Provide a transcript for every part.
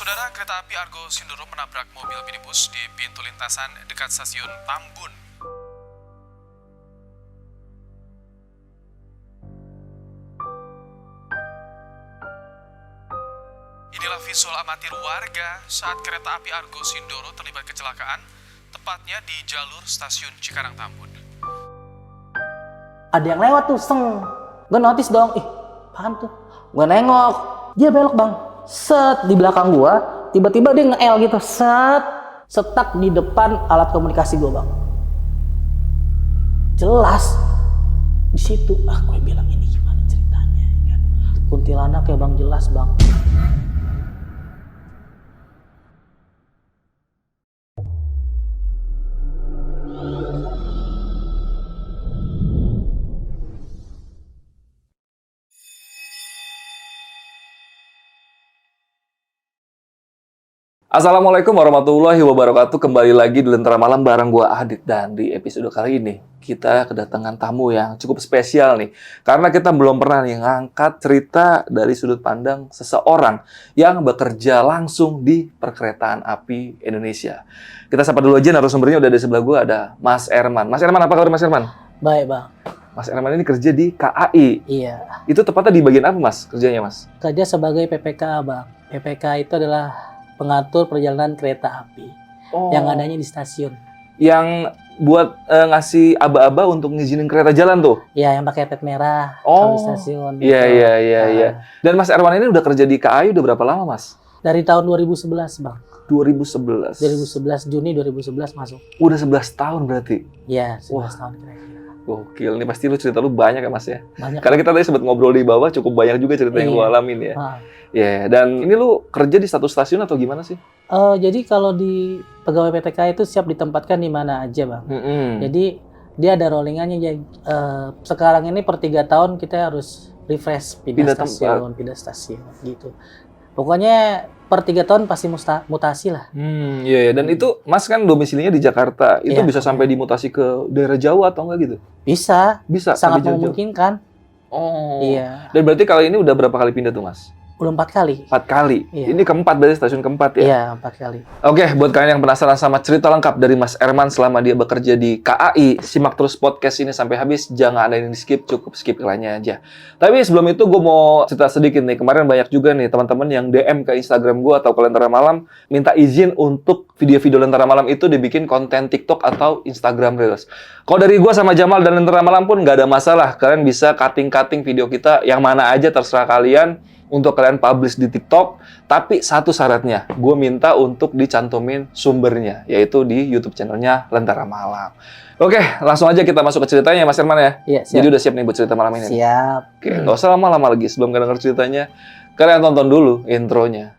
Saudara, kereta api Argo Sindoro menabrak mobil minibus di pintu lintasan dekat stasiun Tambun. Inilah visual amatir warga saat kereta api Argo Sindoro terlibat kecelakaan, tepatnya di jalur stasiun Cikarang Tambun. Ada yang lewat tuh, seng. Gue notice dong, apaan tuh? Gue nengok, dia belok bang. Set, di belakang gue, tiba-tiba dia nge-L gitu, set. Setak di depan alat komunikasi gue bang. Jelas, di situ, gue bilang ini gimana ceritanya, kan? Kuntilanak ya bang, jelas bang. Assalamualaikum warahmatullahi wabarakatuh. Kembali lagi di Lentera Malam bareng gua Adit. Dan di episode kali ini kita kedatangan tamu yang cukup spesial nih. Karena kita belum pernah nih ngangkat cerita dari sudut pandang seseorang yang bekerja langsung di perkeretaan api Indonesia. Kita sapa dulu aja narasumbernya, udah di sebelah gua ada Mas Erman. Mas Erman, apa kabar Mas Erman? Baik bang. Mas Erman ini kerja di KAI. Iya. Itu tepatnya di bagian apa Mas kerjanya Mas? Kerja sebagai PPK bang. PPK itu adalah pengatur perjalanan kereta api yang adanya di stasiun. Yang buat ngasih aba-aba untuk ngizinin kereta jalan tuh? Ya, yang pakai pet merah kalau di stasiun. Iya. Dan Mas Erwan ini udah kerja di KAI udah berapa lama Mas? Dari tahun 2011 bang. 2011. 2011 Juni 2011 masuk. Udah 11 tahun berarti? Iya, 11 Wah. tahun kira-kira. Gokil, ini pasti lu cerita lu banyak ya Mas ya? Banyak. Karena kita tadi sempat ngobrol di bawah, cukup banyak juga cerita yang lu alamin ya. Iya, dan ini lu kerja di satu stasiun atau gimana sih? Jadi kalau di pegawai PTK itu siap ditempatkan di mana aja bang. Jadi dia ada rollingannya. Sekarang ini per 3 tahun kita harus refresh pindah stasiun gitu. Pokoknya per 3 tahun pasti mutasi lah. Iya. Dan itu Mas kan domisilinya di Jakarta. Itu bisa sampai dimutasi ke daerah Jawa atau enggak gitu? Bisa. Sangat sampai jauh-jauh. memungkinkan. Oh. Iya. Dan berarti kali ini udah berapa kali pindah tuh Mas? Udah 4 kali. 4 kali? Iya. Ini keempat, berarti stasiun keempat ya? Iya, 4 kali. Oke, buat kalian yang penasaran sama cerita lengkap dari Mas Erman selama dia bekerja di KAI, simak terus podcast ini sampai habis. Jangan ada yang di-skip, cukup skip iklannya aja. Tapi sebelum itu gue mau cerita sedikit nih. Kemarin banyak juga nih teman-teman yang DM ke Instagram gue atau ke Lentera Malam, minta izin untuk video-video Lentera Malam itu dibikin konten TikTok atau Instagram Reels. Kalau dari gue sama Jamal dan Lentera Malam pun nggak ada masalah. Kalian bisa cutting-cutting video kita yang mana aja terserah kalian untuk kalian publish di TikTok. Tapi satu syaratnya, gue minta untuk dicantumin sumbernya, yaitu di YouTube channelnya Lentera Malam. Oke, langsung aja kita masuk ke ceritanya Mas Herman ya. Iya, siap. Jadi udah siap nih buat cerita malam ini? Siap. Oke, nggak usah lama-lama lagi. Sebelum kalian denger ceritanya, kalian tonton dulu intronya.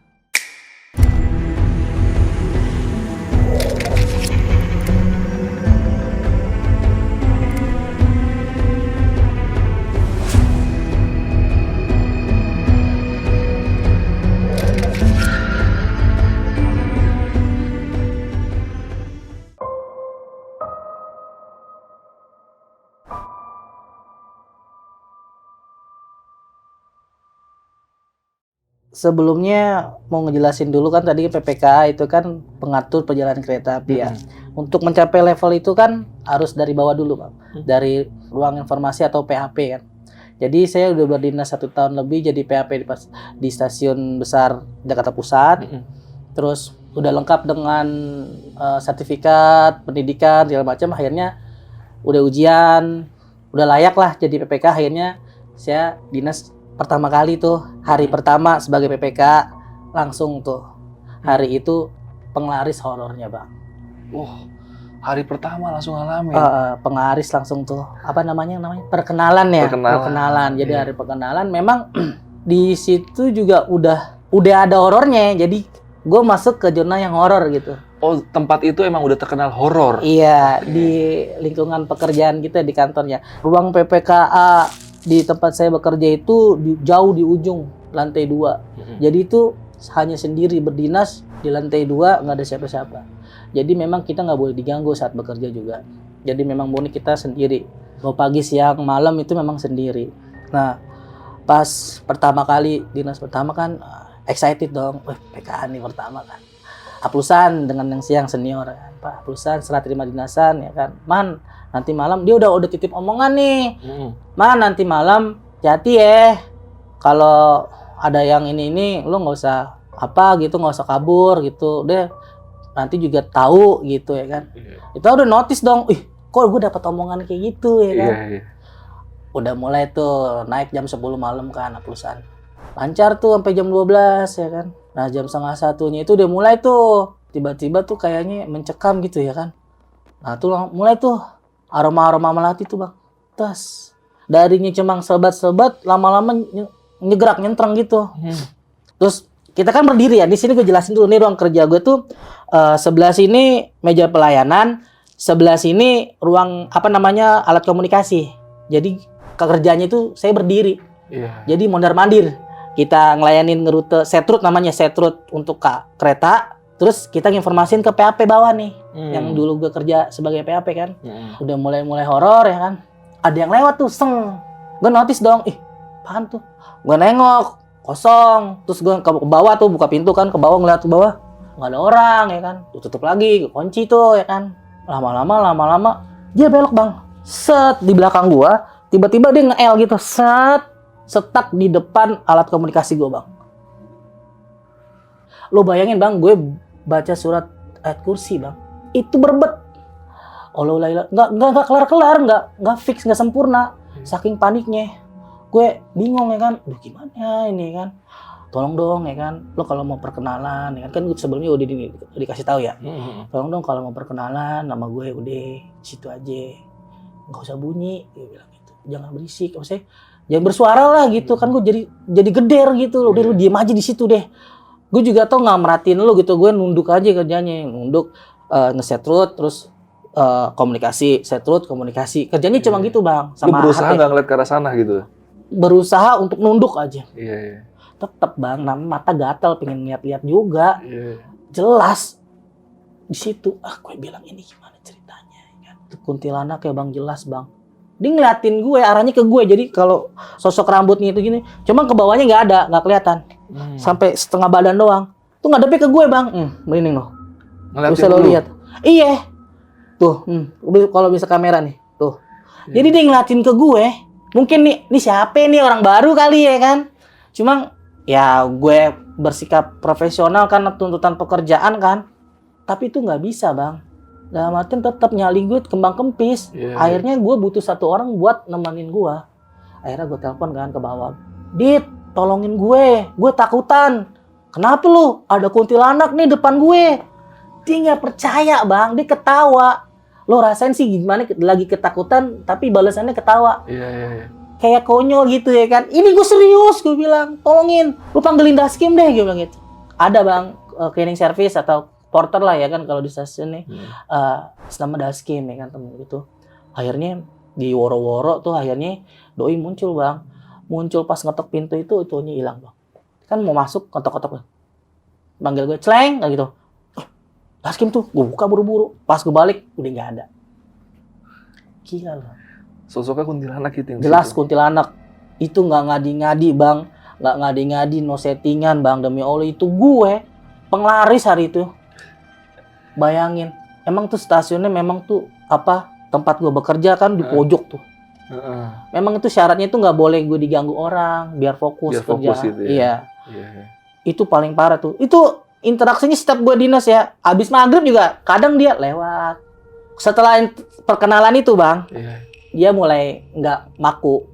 Sebelumnya mau ngejelasin dulu kan tadi PPK itu kan pengatur perjalanan kereta api ya. Untuk mencapai level itu kan harus dari bawah dulu Pak. Dari ruang informasi atau PHP kan. Jadi saya udah berdinas 1 tahun lebih jadi PHP di stasiun besar Jakarta Pusat. Terus udah lengkap dengan sertifikat, pendidikan segala macam. Akhirnya udah ujian, udah layak lah jadi PPK. Akhirnya saya dinas pertama kali tuh, hari pertama sebagai PPK langsung tuh. Hari itu penglaris horornya bang. Hari pertama langsung ngalamin. Penglaris langsung tuh, apa namanya? Perkenalan ya. Perkenalan. Jadi hari perkenalan memang di situ juga udah ada horornya. Jadi gue masuk ke zona yang horor gitu. Oh, tempat itu emang udah terkenal horor. Iya, di lingkungan pekerjaan kita di kantornya. Ruang PPKA di tempat saya bekerja itu jauh di ujung lantai 2. Jadi itu hanya sendiri berdinas di lantai 2, nggak ada siapa-siapa. Jadi memang kita nggak boleh diganggu saat bekerja juga. Jadi memang murni kita sendiri. Mau pagi, siang, malam itu memang sendiri. Nah, pas pertama kali dinas pertama kan excited dong. Wih, PKA nih pertama kan. Aplusan dengan yang senior kan. Pak, aplusan serah terima dinasan ya kan. Man, nanti malam dia udah titip omongan nih. Man, nanti malam hati ya. Kalau ada yang ini lu nggak usah apa gitu, nggak usah kabur gitu. Deh nanti juga tahu gitu ya kan. Itu udah notice dong. Ih, kok gue dapat omongan kayak gitu ya kan. Udah mulai tuh naik jam 10 malam kan aplusan. Lancar tuh sampai jam 12 ya kan. Nah jam setengah satunya itu udah mulai tuh. Tiba-tiba tuh kayaknya mencekam gitu ya kan. Nah tuh mulai tuh aroma-aroma melati tuh bang. Tas. Darinya cemang sebat-sebat lama-lama nyegerak nyentreng gitu. Terus kita kan berdiri ya. Di sini gue jelasin dulu nih ruang kerja gue tuh sebelah sini meja pelayanan, sebelah sini ruang alat komunikasi. Jadi kerjanya itu saya berdiri. Jadi mondar-mandir. Kita ngelayanin rute setrut namanya, setrut untuk kereta. Terus kita informasin ke PAP bawah nih. Yang dulu gue kerja sebagai PAP kan. Udah mulai horor ya kan. Ada yang lewat tuh, seng. Gue notice dong, ih, apaan tuh? Gue nengok, kosong. Terus gue ke bawah tuh, buka pintu kan, ke bawah ngeliat ke bawah. Nggak ada orang ya kan. Tutup lagi, kunci tuh ya kan. Lama-lama, dia belok bang. Set, di belakang gue, tiba-tiba dia nge-L gitu. Set, setak di depan alat komunikasi gue bang. Lo bayangin bang, gue baca surat ayat kursi bang. Itu berbet. Allah nggak kelar, nggak fix, nggak sempurna. Saking paniknya, gue bingung ya kan. Duh gimana ini kan? Tolong dong ya kan. Lo kalau mau perkenalan, ya kan gue sebelumnya udah dikasih tahu ya. Tolong dong kalau mau perkenalan, nama gue udah situ aja. Nggak usah bunyi, gue bilang gitu. Jangan berisik, maksudnya jangan bersuara lah gitu kan. Gue jadi geder gitu. Udah lu diem aja di situ deh. Gue juga tau nggak merhatiin lu gitu. Gue nunduk aja kerjanya, nunduk nge-setrut terus komunikasi, setrut, komunikasi. Kerjanya cuma gitu bang. Sama lu berusaha nggak ngeliat ke arah sana gitu? Berusaha untuk nunduk aja. Iya. Tetep bang, mata gatal pengen lihat-lihat juga. Jelas di situ. Gue bilang ini gimana ceritanya? Kan? Kuntilanak ya bang, jelas bang. Dia ngeliatin gue, arahnya ke gue. Jadi kalau sosok rambutnya itu gini, cuma ke bawahnya nggak ada, nggak kelihatan. Sampai setengah badan doang. Tuh ngadepnya ke gue bang. Merinding loh. Bisa lo lihat. Iya. Tuh, kalau bisa kamera nih, tuh. Jadi dia ngeliatin ke gue. Mungkin nih siapa nih, orang baru kali ya kan. Cuma ya gue bersikap profesional karena tuntutan pekerjaan kan. Tapi itu nggak bisa bang. Dalam artian tetap nyali gue kembang kempis. Akhirnya gue butuh satu orang buat nemenin gue. Akhirnya gue telepon kan ke bawah. Dit, tolongin gue takutan. Kenapa lu? Ada kuntilanak nih depan gue. Dia nggak percaya bang, dia ketawa. Lo rasain sih gimana lagi ketakutan, tapi balasannya ketawa. Iya. Kayak konyol gitu ya kan. Ini gue serius, gue bilang. Tolongin, lu panggilin Daskim deh, gue bilang gitu. Ada bang, cleaning service atau porter lah ya kan kalau di stasiun nih. Nama Daskim ya kan temen gitu. Akhirnya di woro-woro tuh akhirnya doi muncul bang. Muncul pas ngetok pintu itu itunya hilang bang. Kan mau masuk ketok-ketok. Panggil gue, celeng kayak gitu. Daskim tuh, gue buka buru-buru. Pas gue balik, udah nggak ada. Gila loh. Sosoknya kuntilanak gitu yang jelas situ. Kuntilanak. Itu nggak ngadi-ngadi bang. Nggak ngadi-ngadi, no settingan bang. Demi Allah itu gue penglaris hari itu. Bayangin. Emang tuh stasiunnya memang tuh tempat gue bekerja kan di pojok tuh. Memang itu syaratnya itu nggak boleh gue diganggu orang. Biar fokus kerja. Itu, ya. Iya. Itu paling parah tuh. Itu interaksinya setiap gue dinas ya, abis maghrib juga kadang dia lewat. Setelah perkenalan itu bang, dia mulai nggak maku,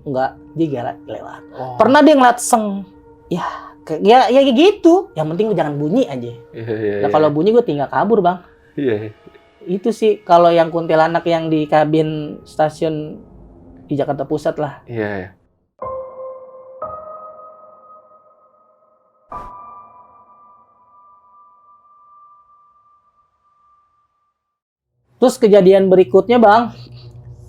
dia lewat. Pernah dia ngeliat seng, ya kayak gitu. Yang penting lu jangan bunyi aja. Nah kalau bunyi gue tinggal kabur bang. Itu sih kalau yang kuntilanak yang di kabin stasiun di Jakarta Pusat lah. Iya. Terus kejadian berikutnya bang,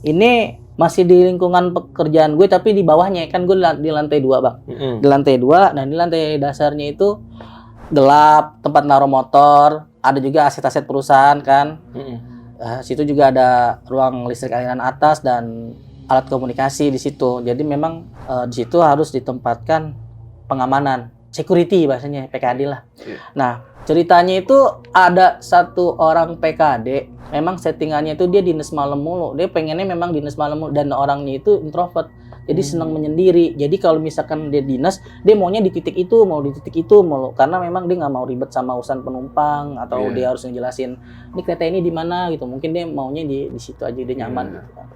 ini masih di lingkungan pekerjaan gue tapi di bawahnya kan gue di lantai 2 bang. Di lantai 2 dan di lantai dasarnya itu gelap, tempat naruh motor, ada juga aset-aset perusahaan kan. Situ juga ada ruang listrik aliran atas dan alat komunikasi di situ. Jadi memang di situ harus ditempatkan pengamanan. security bahasanya, PKD lah. Iya. Nah, ceritanya itu ada satu orang PKD, memang settingannya itu dia dinas malam mulu. Dia pengennya memang dinas malam mulu, dan orangnya itu introvert. Jadi senang menyendiri. Jadi kalau misalkan dia dinas, dia maunya di titik itu, mau di titik itu, mau karena memang dia nggak mau ribet sama urusan penumpang atau Iya. dia harus ngejelasin ini kereta ini di mana gitu. Mungkin dia maunya di situ aja, dia nyaman gitu kan.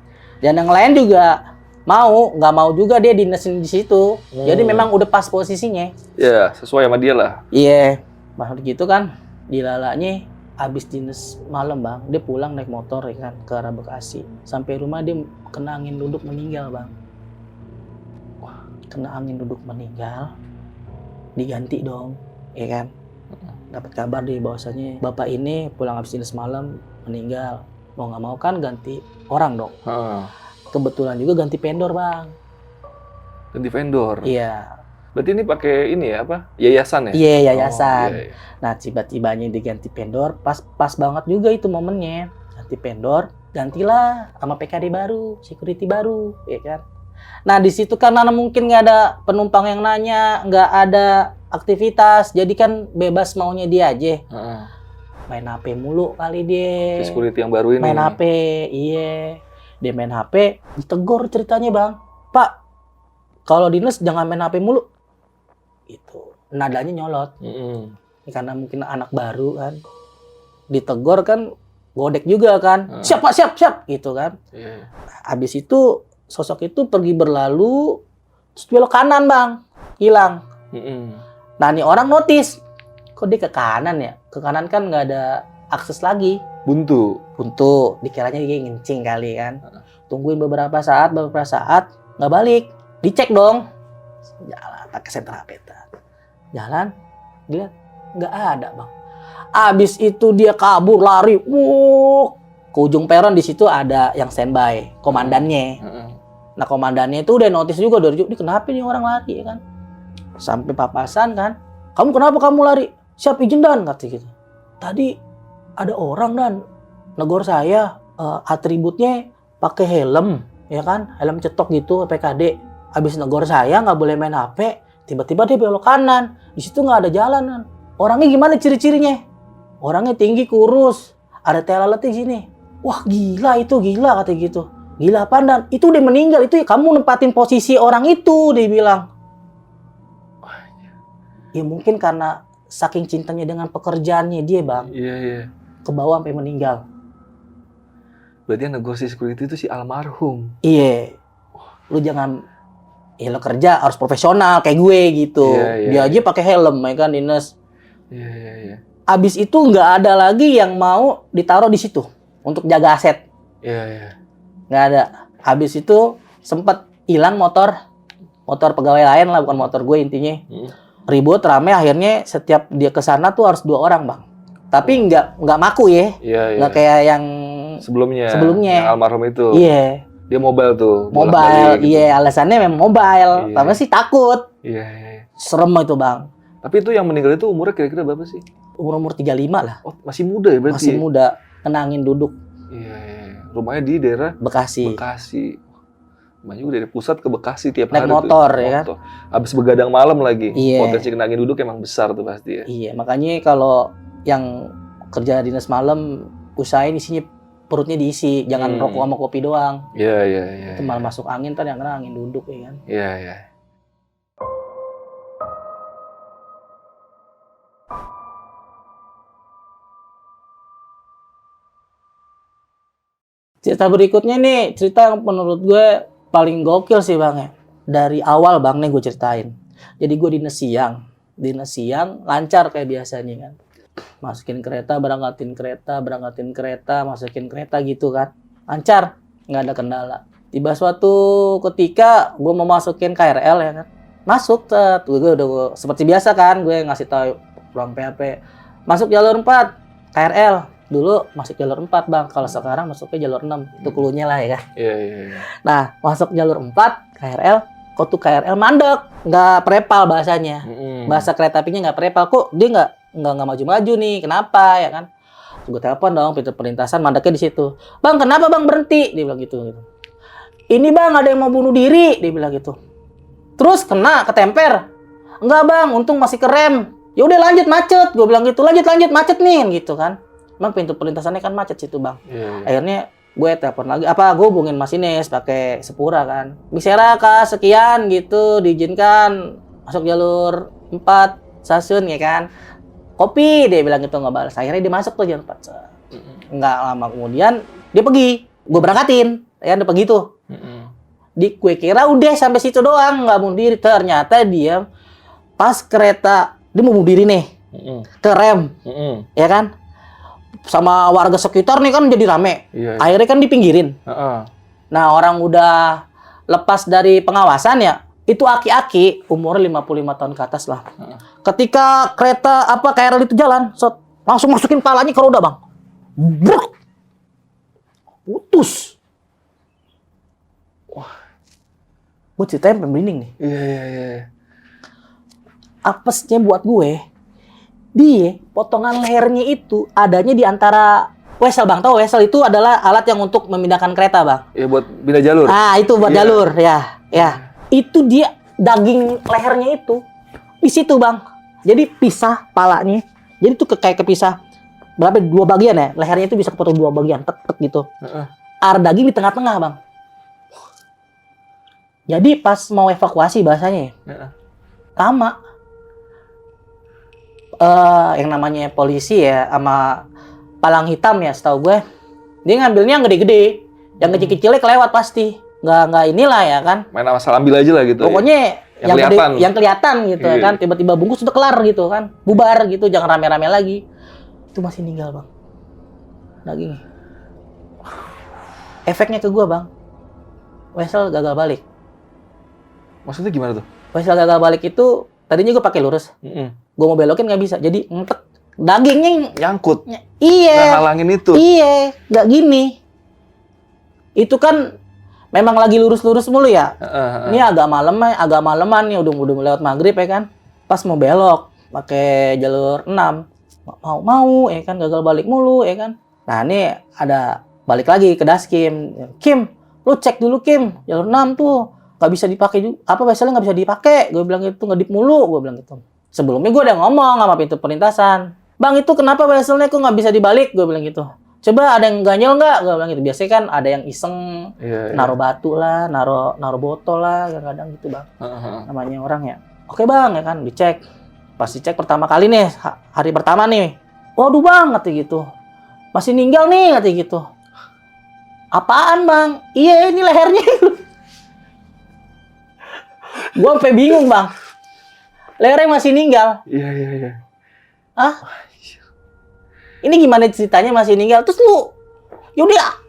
Dan yang lain juga nggak mau juga dia dinasin di situ. Jadi memang udah pas posisinya. Ya, sesuai sama dia lah. Iya, makanya gitu kan. Dilalanya abis dinas malam bang, dia pulang naik motor ya kan ke arah Bekasi. Sampai rumah dia kena angin duduk meninggal bang. Kena angin duduk meninggal, diganti dong, ya kan? Dapat kabar di bahwasanya bapak ini pulang habis dinas malam meninggal. Mau nggak mau kan ganti orang dong. Kebetulan juga ganti vendor bang. Ganti vendor. Iya. Berarti ini pakai ini ya apa? Yayasan ya? Iya yayasan. Oh, iya. Nah tiba-tibanya diganti vendor, pas banget juga itu momennya. Ganti vendor, gantilah sama PKD baru, security baru, ya kan? Nah di situ karena mungkin nggak ada penumpang yang nanya, nggak ada aktivitas, jadi kan bebas maunya dia aja. Main HP mulu kali dia. Security yang baru ini. Main HP, iya. Dia main HP, ditegur ceritanya bang. Pak, kalau dinas jangan main HP mulu. Itu nadanya nyolot. Karena mungkin anak baru kan. Ditegur kan, godek juga kan. Siap pak, siap, gitu kan. Habis itu sosok itu pergi berlalu, terus belok kanan bang, hilang. Nah ini orang notice, kok dia ke kanan ya? Ke kanan kan nggak ada akses lagi. Buntu. Dikiranya dia ngencing kali kan. Tungguin beberapa saat nggak balik. Dicek dong. Jalan pakai sentra peta. Jalan, dilihat nggak ada bang. Abis itu dia kabur lari, ke ujung peron. Di situ ada yang standby, komandannya. Nah komandannya itu udah notice juga dari jauh, kenapa nih orang lari ya kan? Sampai papasan kan, kenapa kamu lari? Siap izin dan kata gitu. Tadi ada orang dan negor saya, atributnya pakai helm, ya kan? Helm cetok gitu, PKD. Habis negor saya nggak boleh main HP, tiba-tiba dia belok kanan. Di situ nggak ada jalan kan? Orangnya gimana ciri-cirinya? Orangnya tinggi, kurus, ada telaleti sini. Wah gila kata gitu. Gila apaan dan itu udah meninggal, itu ya kamu nempatin posisi orang itu, dia bilang. Ya mungkin karena saking cintanya dengan pekerjaannya dia bang. Iya. Ke bawah sampai meninggal. Berarti yang negosiasi security itu si almarhum. Iya. Lu jangan, lo kerja harus profesional kayak gue gitu. Dia aja pakai helm ya kan dinas. Iya. Abis itu nggak ada lagi yang mau ditaruh di situ untuk jaga aset. Iya. Nggak ada. Habis itu sempat hilang motor pegawai lain lah, bukan motor gue intinya. Ribut rame, akhirnya setiap dia ke sana tuh harus 2 orang bang. Tapi nggak maku ya. Iya. Nggak kayak yang sebelumnya. Yang almarhum itu. Iya. Dia mobile tuh. Mobile, gitu. iya alasannya memang mobile. Iya. Tapi sih takut. Iya. Serem itu bang. Tapi itu yang meninggal itu umurnya kira-kira berapa sih? Umur 35 lah. Oh masih muda ya berarti? Masih muda, kena angin duduk. Iya. Rumahnya di daerah Bekasi. Rumahnya juga dari pusat ke Bekasi tiap Naik hari motor tuh. ya kan. Habis begadang malam lagi. Iya. Potensi kena angin duduk emang besar tuh pasti ya. Iya, makanya kalau yang kerja dinas malam usahain isinya perutnya diisi, jangan rokok sama kopi doang. Iya. Itu malah masuk angin, yang kena angin duduk ya kan. Iya. Cerita berikutnya nih, cerita yang menurut gue paling gokil sih bang ya. Dari awal bang nih gue ceritain. Jadi gue dinas siang lancar kayak biasanya kan. Masukin kereta, berangkatin kereta, masukin kereta gitu kan. Lancar, nggak ada kendala. Tiba suatu ketika gue mau masukin KRL ya kan. Masuk, gue udah seperti biasa kan, gue ngasih tahu ruang PHP. Masuk jalur 4, KRL. Dulu masuk jalur 4 bang, kalau sekarang masuknya jalur 6. Itu cluenya lah ya kan. Iya. Nah, masuk jalur 4, KRL, kok tuh KRL mandek, nggak prepal bahasanya. Bahasa kereta apinya nggak prepal, kok dia nggak maju-maju nih, kenapa ya kan? Gue telepon dong, pintu perlintasan, mandeknya di situ. Bang, kenapa bang berhenti? Dia bilang gitu. Ini bang, ada yang mau bunuh diri, dia bilang gitu. Terus ketemper. Enggak bang, untung masih kerem. Ya udah lanjut macet, gue bilang gitu. Lanjut macet nih, gitu kan. Emang pintu perlintasannya kan macet situ bang. Akhirnya gue telepon lagi, gue hubungin masinis pakai Sepura kan. Bisera kak, sekian gitu, diizinkan masuk jalur 4 stasiun ya kan. Kopi, dia bilang gitu nggak balas. Akhirnya dia masuk tuh jalur 4. Nggak lama kemudian dia pergi, gue berangkatin, ya dia pergi tuh. Gue kira udah sampai situ doang, nggak bunuh diri. Ternyata dia pas kereta dia mau bunuh diri nih, kerem, ya kan? Sama warga sekitar nih kan jadi rame. Iya. Akhirnya kan dipinggirin. Nah orang udah lepas dari pengawasan ya, itu aki-aki umurnya 55 tahun ke atas lah. Ketika kereta KRL itu jalan, langsung masukin palanya ke roda bang. Bruk! Putus. Wah, gue ceritain pembening nih. Iya. Apesnya buat gue, dia potongan lehernya itu adanya di antara wesel bang. Tahu wesel itu adalah alat yang untuk memindahkan kereta bang. Ya buat pindah jalur. Itu buat jalur ya. Itu dia daging lehernya itu di situ bang. Jadi pisah palanya. Jadi tuh kayak kepisah berapa 2 bagian ya. Lehernya itu bisa kepotong 2 bagian, tek gitu. Ar daging di tengah-tengah bang. Jadi pas mau evakuasi bahasanya, lama. Yang namanya polisi ya sama palang hitam ya, setahu gue dia ngambilnya yang gede-gede, yang kecil-kecilnya kelewat pasti, nggak inilah ya kan. Main sama salambil aja lah gitu. Pokoknya yang kelihatan. Yang kelihatan gitu ya kan, tiba-tiba bungkus udah kelar gitu kan, bubar gitu, jangan rame-rame lagi. Itu masih meninggal bang, dagingnya. Efeknya ke gue bang, wesel gagal balik. Maksudnya gimana tuh? Wesel gagal balik itu tadinya gue pakai lurus. Gue mau belokin nggak bisa, jadi ngetek dagingnya nyangkut. Iya. Halangin itu. Iya, nggak gini. Itu kan memang lagi lurus-lurus mulu ya. Ini agak maleman nih, udah lewat maghrib ya kan. Pas mau belok pakai jalur 6, mau ya kan, gagal balik mulu ya kan. Nah ini ada balik lagi ke Daskim. Kim, lu cek dulu Kim, jalur 6 tuh nggak bisa dipakai juga. Weselnya nggak bisa dipakai. Gue bilang itu ngedip mulu, gue bilang gitu. Sebelumnya gue udah ngomong sama pintu perlintasan. Bang itu kenapa weselnya kok nggak bisa dibalik? Gue bilang gitu. Coba ada yang ganjel nggak? Gue bilang gitu. Biasanya kan ada yang iseng naruh batu lah, naruh botol lah, kadang-kadang gitu bang. Namanya orang ya. Oke bang ya kan, dicek. Pas dicek pertama kali nih, hari pertama nih. Waduh bang, kata gitu. Masih ninggal nih, kata gitu. Apaan bang? Iya ini lehernya. Gue sampai bingung bang. Lehernya masih ninggal. Iya. Ini gimana ceritanya masih ninggal? Terus lu, yaudah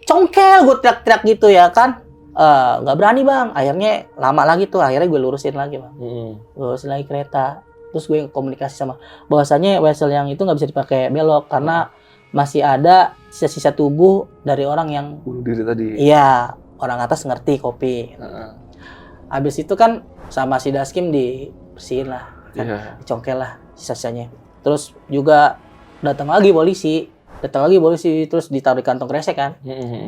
congkel, gue teriak-teriak gitu ya kan. Nggak berani bang. Akhirnya lama lagi tuh. Akhirnya gue lurusin lagi bang. Lurusin lagi kereta. Terus gue komunikasi sama bahwasanya wesel yang itu nggak bisa dipakai belok karena masih ada sisa-sisa tubuh dari orang yang bunuh diri tadi. Iya, orang atas ngerti kopi. Habis itu kan sama si Daskim dibersihin lah, kan? Dicongkel lah sisa-sisanya. Terus juga datang lagi polisi, terus ditaruh di kantong kresek kan,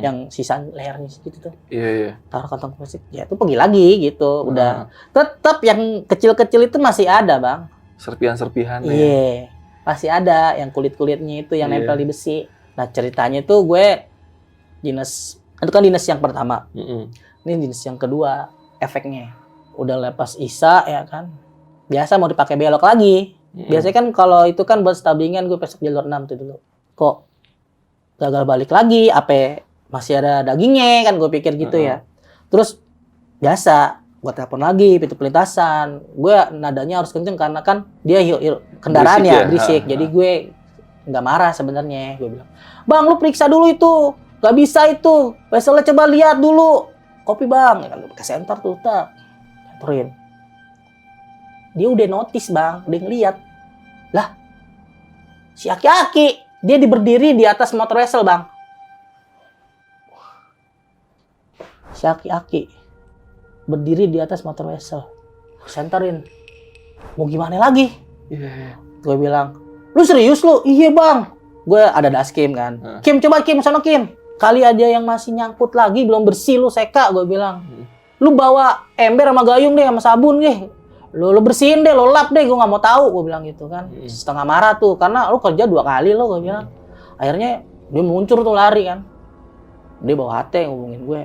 yang sisa lehernya gitu tuh. Iya. Taruh kantong kresek, ya itu pergi lagi gitu. Udah, tetap yang kecil-kecil itu masih ada bang. Serpihan-serpihan. Iya, masih ada yang kulit-kulitnya itu yang nempel di besi. Nah ceritanya tuh gue itu kan dinas yang pertama, ini dinas yang kedua. Efeknya udah lepas Isa ya kan, biasa mau dipakai belok lagi. Biasanya kan kalau itu kan buat stabingan, gue besok jalur 6 tuh dulu. Kok gagal balik lagi, apa masih ada dagingnya kan, gue pikir gitu ya. Terus biasa gue telepon lagi pintu perlintasan, gue nadanya harus kenceng karena kan dia kendaraan berisik. Jadi gue nggak marah sebenarnya. Gue bilang, bang lu periksa dulu itu, nggak bisa itu, weselnya coba lihat dulu. Kopi bang, ya kan ke center tuh, senterin. Dia udah notice bang, udah ngeliat. Lah, si aki-aki, dia berdiri di atas motor wesel bang. Si aki-aki berdiri di atas motor wesel, senterin. Mau gimana lagi? Gue bilang, lu serius lu? Iya bang. Gue ada Daskim kan. Kim coba Kim, sana Kim. Kali aja yang masih nyangkut lagi, belum bersih lu seka, gue bilang. Lu bawa ember sama gayung deh, sama sabun deh. Lu bersihin deh, lu lap deh, gue nggak mau tahu, gue bilang gitu kan. Setengah marah tuh, karena lu kerja 2 kali lo, gue bilang. Akhirnya dia muncul tuh lari kan. Dia bawa HT ngomongin gue.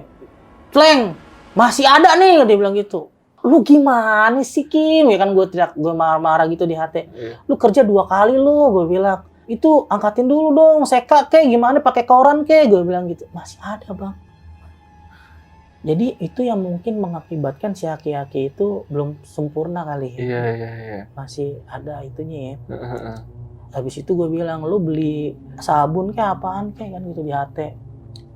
Fleng, masih ada nih, dia bilang gitu. Lu gimana sih Kim? Ya kan gue marah-marah gitu di HT. Lu kerja 2 kali lo, gue bilang. Itu angkatin dulu dong, seka kek, gimana pakai koran kek, gue bilang gitu. Masih ada bang. Jadi itu yang mungkin mengakibatkan si aki-aki itu belum sempurna kali. Iya. Masih ada itunya ya. Habis itu gue bilang, lu beli sabun kayak apaan kayak kan gitu di HT.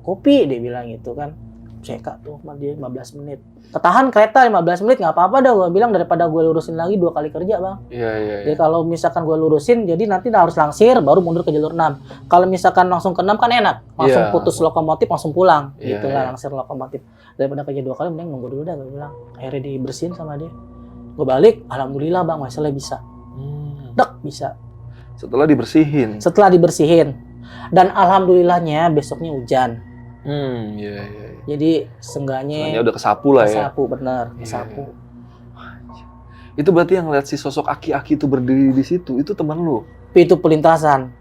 Kopi dia bilang gitu kan. Seka tuh sama dia 15 menit. Ketahan kereta 15 menit nggak apa-apa dah, gue bilang, daripada gue lurusin lagi 2 kali kerja bang. Iya. Jadi kalau misalkan gue lurusin, jadi nanti harus langsir baru mundur ke jalur 6. Kalau misalkan langsung ke 6 kan enak, langsung putus lokomotif langsung pulang, gitu lah langsir lokomotif. Daripada kerja 2 kali, mending nunggu dulu dah, gue bilang. Akhirnya dibersihin sama dia. Gue balik, alhamdulillah bang, masalah bisa. Bisa. Setelah dibersihin. Dan alhamdulillahnya besoknya hujan. Iya. Jadi seenggaknya udah kesapu lah ya. Kesapu, bener. Kesapu. Itu berarti yang lihat si sosok aki-aki itu berdiri di situ, itu teman lu? Itu pelintasan.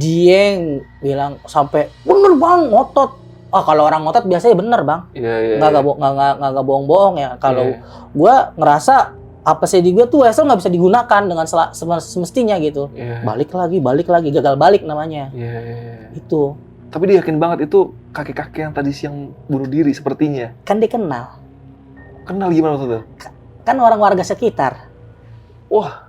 Dia yang bilang sampai, bener bang, ngotot. Kalau orang ngotot biasanya bener bang. Iya. Nggak bohong-bohong ya. Kalau gua ngerasa apa sih di gue tuh Wesel nggak bisa digunakan dengan semestinya gitu. Balik lagi, gagal balik namanya. Iya. Itu. Tapi dia yakin banget itu kakek-kakek yang tadi siang bunuh diri sepertinya. Kan dia kenal. Kenal gimana maksudnya? Kan orang warga sekitar. Wah.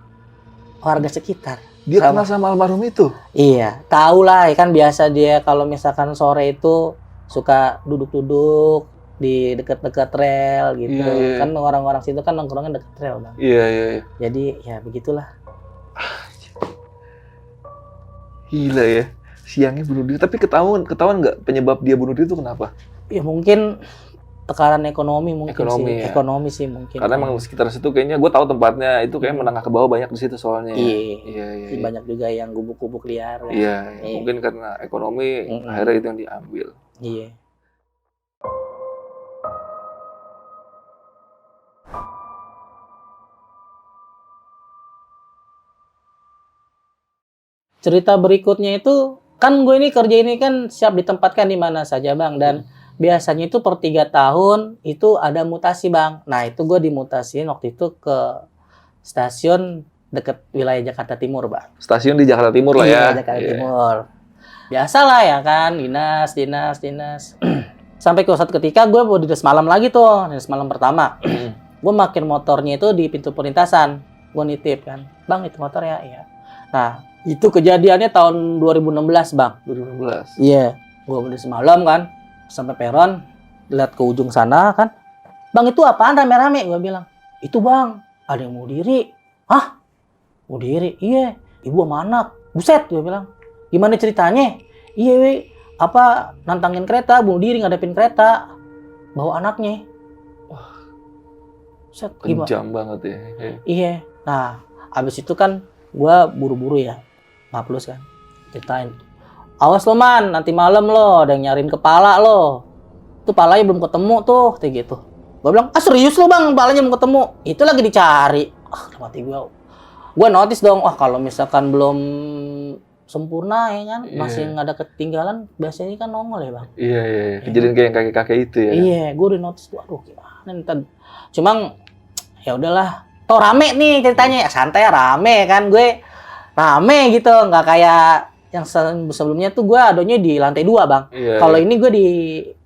Warga sekitar. Dia kenal sama almarhum itu? Iya. Tahu lah, kan biasa dia kalau misalkan sore itu suka duduk-duduk di dekat-dekat rel gitu. Iya. Kan orang-orang situ kan nongkrongnya dekat rel bang. Iya. Jadi ya begitulah. Gila ya. Siangnya bunuh diri, tapi ketahuan nggak penyebab dia bunuh diri itu kenapa? Ya mungkin tekanan ekonomi mungkin sih. Ya. Ekonomi sih mungkin. Karena emang sekitar situ kayaknya gue tahu tempatnya itu kayak menengah ke bawah banyak di situ soalnya. Iya. Banyak juga yang gubuk-gubuk liar. Iya. Mungkin karena ekonomi akhirnya itu yang diambil. Iya. Cerita berikutnya itu kan gue ini kerja ini kan siap ditempatkan di mana saja bang, dan biasanya itu per 3 tahun itu ada mutasi bang. Nah itu gue dimutasiin waktu itu ke stasiun deket wilayah Jakarta Timur bang. Stasiun di Jakarta Timur lah ya. Iya, Jakarta Timur. Biasalah ya kan, dinas. Sampai ke suatu ketika gue mau dinas malam lagi tuh, dinas malam pertama. Gue makin motornya itu di pintu perlintasan. Gue nitip kan, bang itu motor ya? Iya. Nah itu kejadiannya tahun 2016 bang. 2016? Iya. Gue udah semalam kan, sampai peron, lihat ke ujung sana kan. Bang itu apaan rame-rame? Gue bilang, itu bang, ada yang mau diri. Hah? Mau diri? Iya. Ibu sama anak. Buset, gue bilang. Gimana ceritanya? Iya, nantangin kereta, bunuh diri ngadepin kereta. Bawa anaknya. Wah. Buset, kejam banget ya. Iya. Nah, abis itu kan gue buru-buru ya. Ngapus kan, ceritain. Awas lo man, nanti malam lo ada yang nyariin kepala lo. Itu palanya belum ketemu tuh, kayak gitu. Gue bilang, serius lo bang, palanya belum ketemu. Itu lagi dicari. Mati gue. Gue notice dong, kalau misalkan belum sempurna ya kan, masih nggak ada ketinggalan, biasanya kan nongol ya bang. Iya. Kejadian kayak yang kakek-kakek itu ya. Iya, gue udah notice, aduh gimana nih. Cuma ya udahlah. Toh rame nih ceritanya, santai rame kan gue. Rame gitu, nggak kayak yang sebelumnya tuh gue adonnya di lantai 2 bang. Kalau ini gue di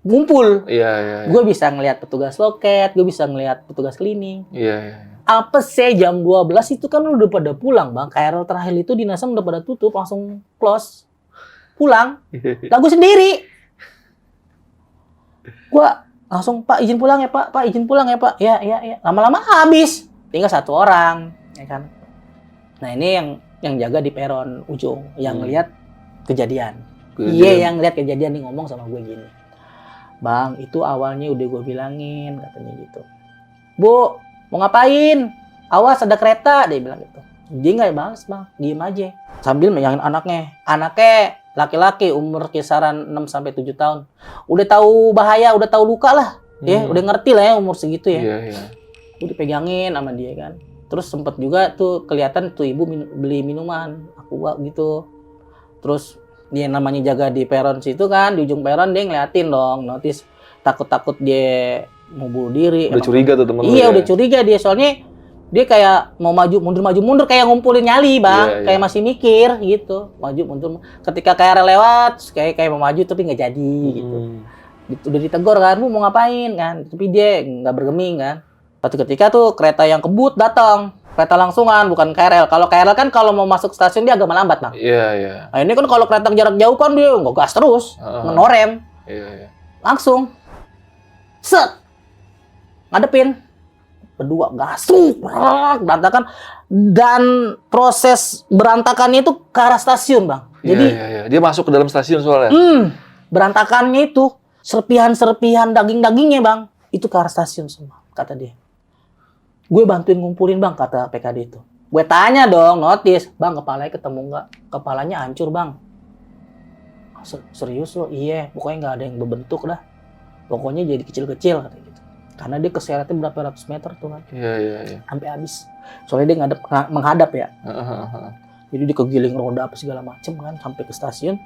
ngumpul. Iya. Gue bisa ngelihat petugas loket, gue bisa ngelihat petugas cleaning. Iya. Apa sih jam 12 itu kan udah pada pulang bang. KRL terakhir itu dinasnya udah pada tutup, langsung close. Pulang. Lah gue sendiri. Gue langsung, Pak izin pulang ya Pak, izin pulang ya Pak. Ya. Lama-lama habis. Tinggal 1 orang, ya kan. Nah ini yang jaga di peron ujung, yang lihat kejadian. Iya, yang lihat kejadian nih ngomong sama gue gini. Bang, itu awalnya udah gue bilangin, katanya gitu. Bu, mau ngapain? Awas ada kereta, dia bilang gitu. Dia nggak balas bang, diem aja. Sambil menyangin anaknya. Anaknya laki-laki, umur kisaran 6-7 tahun. Udah tahu bahaya, udah tahu luka lah. Ya, udah ngerti lah ya umur segitu ya. Iya. Gue dipegangin sama dia kan. Terus sempet juga tuh kelihatan tuh ibu beli minuman aqua gitu. Terus dia namanya jaga di peron situ kan, di ujung peron dia ngeliatin dong, notice takut-takut dia mau bunuh diri. Udah curiga tuh temen lu Iya, ya? udah curiga dia, soalnya dia kayak mau maju mundur kayak ngumpulin nyali, Bang. Iya, Kayak masih mikir gitu, maju mundur. Ketika KRL lewat, kayak mau maju tapi nggak jadi gitu. Gitu udah ditegur kan, "Lu mau ngapain?" kan. Tapi dia nggak bergeming kan. Suatu ketika tuh kereta yang kebut datang, kereta langsungan bukan KRL. Kalau KRL kan kalau mau masuk stasiun dia agak melambat, Bang. Iya, iya. Nah, ini kan kalau kereta jarak jauh kan dia nggak gas terus, ngenorem. Iya, iya. Langsung set ngadepin berdua gasuk berantakan, dan proses berantakannya itu ke arah stasiun, Bang. Jadi iya, iya. Dia masuk ke dalam stasiun soalnya. berantakannya itu serpihan-serpihan daging-dagingnya, Bang, itu ke arah stasiun semua, kata dia. Gue bantuin ngumpulin, Bang, kata PKD itu. Gue tanya dong, notice, "Bang, kepalanya ketemu nggak?" "Kepalanya hancur, Bang." "Serius lo?" "Iya, pokoknya nggak ada yang berbentuk dah. Pokoknya jadi kecil-kecil," kata gitu. Karena dia keseretnya berapa ratus meter tuh kan. Iya, iya, iya. Sampai habis. Soalnya dia menghadap ya. Jadi dia kegiling roda apa segala macem kan sampai ke stasiun.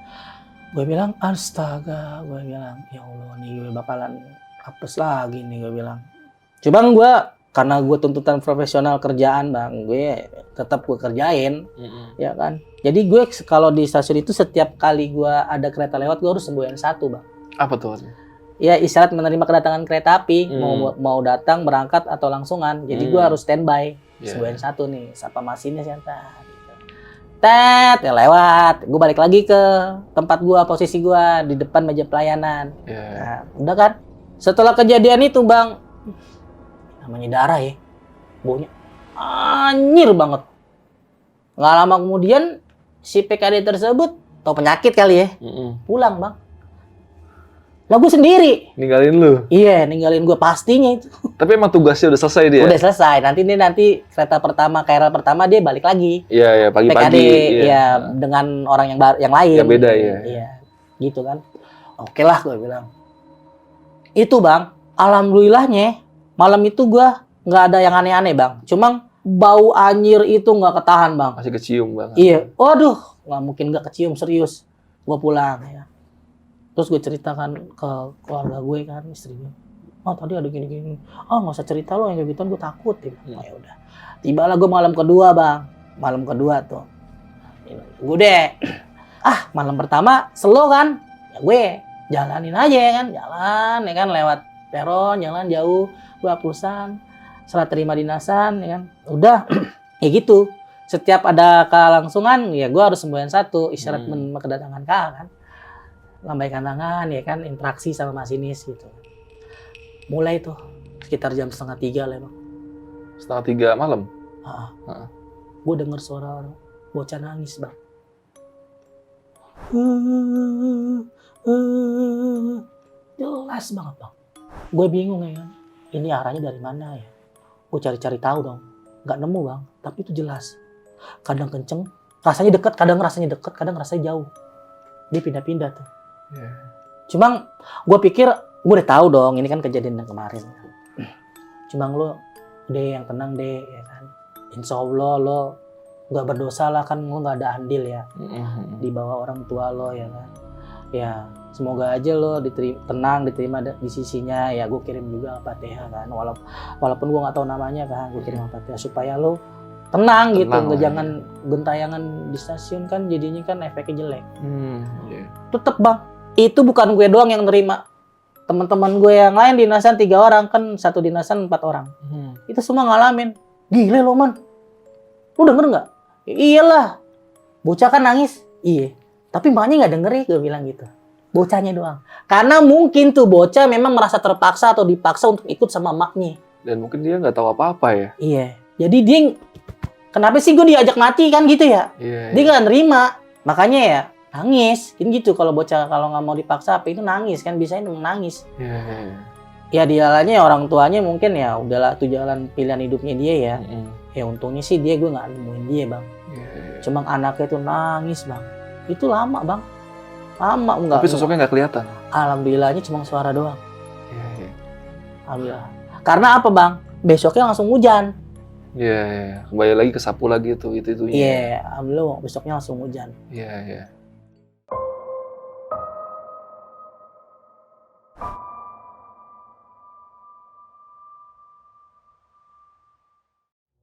Gue bilang, "Astaga," gue bilang, "ya Allah nih gue bakalan apes lagi nih," gue bilang. Cuman gue karena gue tuntutan profesional kerjaan, Bang, gue tetap gue kerjain, ya kan. Jadi gue kalau di stasiun itu setiap kali gue ada kereta lewat gue harus semboyan satu, Bang. Apa tuh? Ya isyarat menerima kedatangan kereta api, mau datang berangkat atau langsungan. Jadi gue harus standby, semboyan satu nih, sapa masinis ya entar. Tet, ya lewat. Gue balik lagi ke tempat gue, posisi gue di depan meja pelayanan. Nah, udah kan. Setelah kejadian itu, Bang, namanya darah ya, baunya anjir banget. Nggak lama kemudian si PKD tersebut tau penyakit kali ya, pulang, Bang. Lah gue sendiri. Ninggalin lu? Iya, ninggalin gue pastinya itu. Tapi emang tugasnya udah selesai dia? Udah selesai. Nanti kereta pertama, KRL pertama dia balik lagi. Iya, pagi-pagi. PKD, ya dengan orang yang lain. Ya beda ya. Iya, gitu kan. Oke lah gue bilang. Itu, Bang, alhamdulillahnya malam itu gue nggak ada yang aneh-aneh, Bang. Cuma bau anjir itu nggak ketahan, Bang. Masih kecium banget. Iya, waduh, nggak mungkin nggak kecium, serius. Gue pulang ya. Terus gue ceritakan ke keluarga gue kan, istri gue. "Oh tadi ada gini-gini." "Oh nggak usah cerita lo yang kayak gitu, gue takut." Oh ya udah. Tibalah gue malam kedua, Bang. Malam kedua tuh. Gue deh. Malam pertama slow kan. Ya gue jalanin aja kan, jalan ya kan lewat peron, jalan jauh. Gue hapusan, serat terima dinasan ya kan. Udah ya gitu. Setiap ada kelangsungan ya gue harus semboyan satu, isyarat menerima kedatangan kan. Lambaikan tangan ya kan, interaksi sama masinis gitu. Mulai tuh sekitar jam 2:30 lah, Bang. 2:30 malam? Gue denger suara orang bocah nangis, Bang. Jelas banget, Bang. Gue bingung ya kan, ini arahnya dari mana ya. Gue cari-cari tahu dong, nggak nemu, Bang. Tapi itu jelas. Kadang kenceng, rasanya deket, kadang rasanya jauh. Dia pindah-pindah tuh. Cuma gue pikir gue udah tahu dong, ini kan kejadian yang kemarin. Cuma lo deh yang tenang deh ya kan. Insya Allah lo nggak berdosa lah kan, lo nggak ada andil ya di bawah orang tua lo ya kan. Ya semoga aja lo tenang, diterima di sisinya. Ya gue kirim juga Al-Fatihah kan, walaupun gue nggak tahu namanya kan, gue kirim Al-Fatihah supaya lo tenang gitu, nggak jangan gentayangan di stasiun kan jadinya kan efeknya jelek. Tetep, Bang, itu bukan gue doang yang nerima. Teman-teman gue yang lain dinasan 3 orang kan, satu dinasan 4 orang. Itu semua ngalamin. Gile lo, Man. Lu denger nggak? Ya, iyalah. Bocah kan nangis. Iya. Tapi maknya nggak dengerin, gue bilang gitu. Bocahnya doang. Karena mungkin tuh bocah memang merasa terpaksa atau dipaksa untuk ikut sama maknya. Dan mungkin dia nggak tahu apa-apa ya. Iya. Jadi dia, kenapa sih gue diajak mati kan gitu ya? Iya. Dia nggak nerima. Makanya ya nangis. Kan gitu kalau bocah kalau nggak mau dipaksa apa itu nangis kan, biasanya nangis. Iya. Ya dialanya orang tuanya mungkin ya udahlah itu jalan pilihan hidupnya dia ya. Ya untungnya sih gue nggak nemuin dia, Bang. Cuma anaknya tuh nangis, Bang. Itu lama, Bang. Lama enggak. Tapi sosoknya nggak kelihatan. Alhamdulillahnya cuma suara doang. Iya. Alhamdulillah. Karena apa, Bang? Besoknya langsung hujan. Iya, iya. Kembali lagi ke sapu lagi tuh, itu-itunya. Iya, alhamdulillah besoknya langsung hujan. Iya, iya.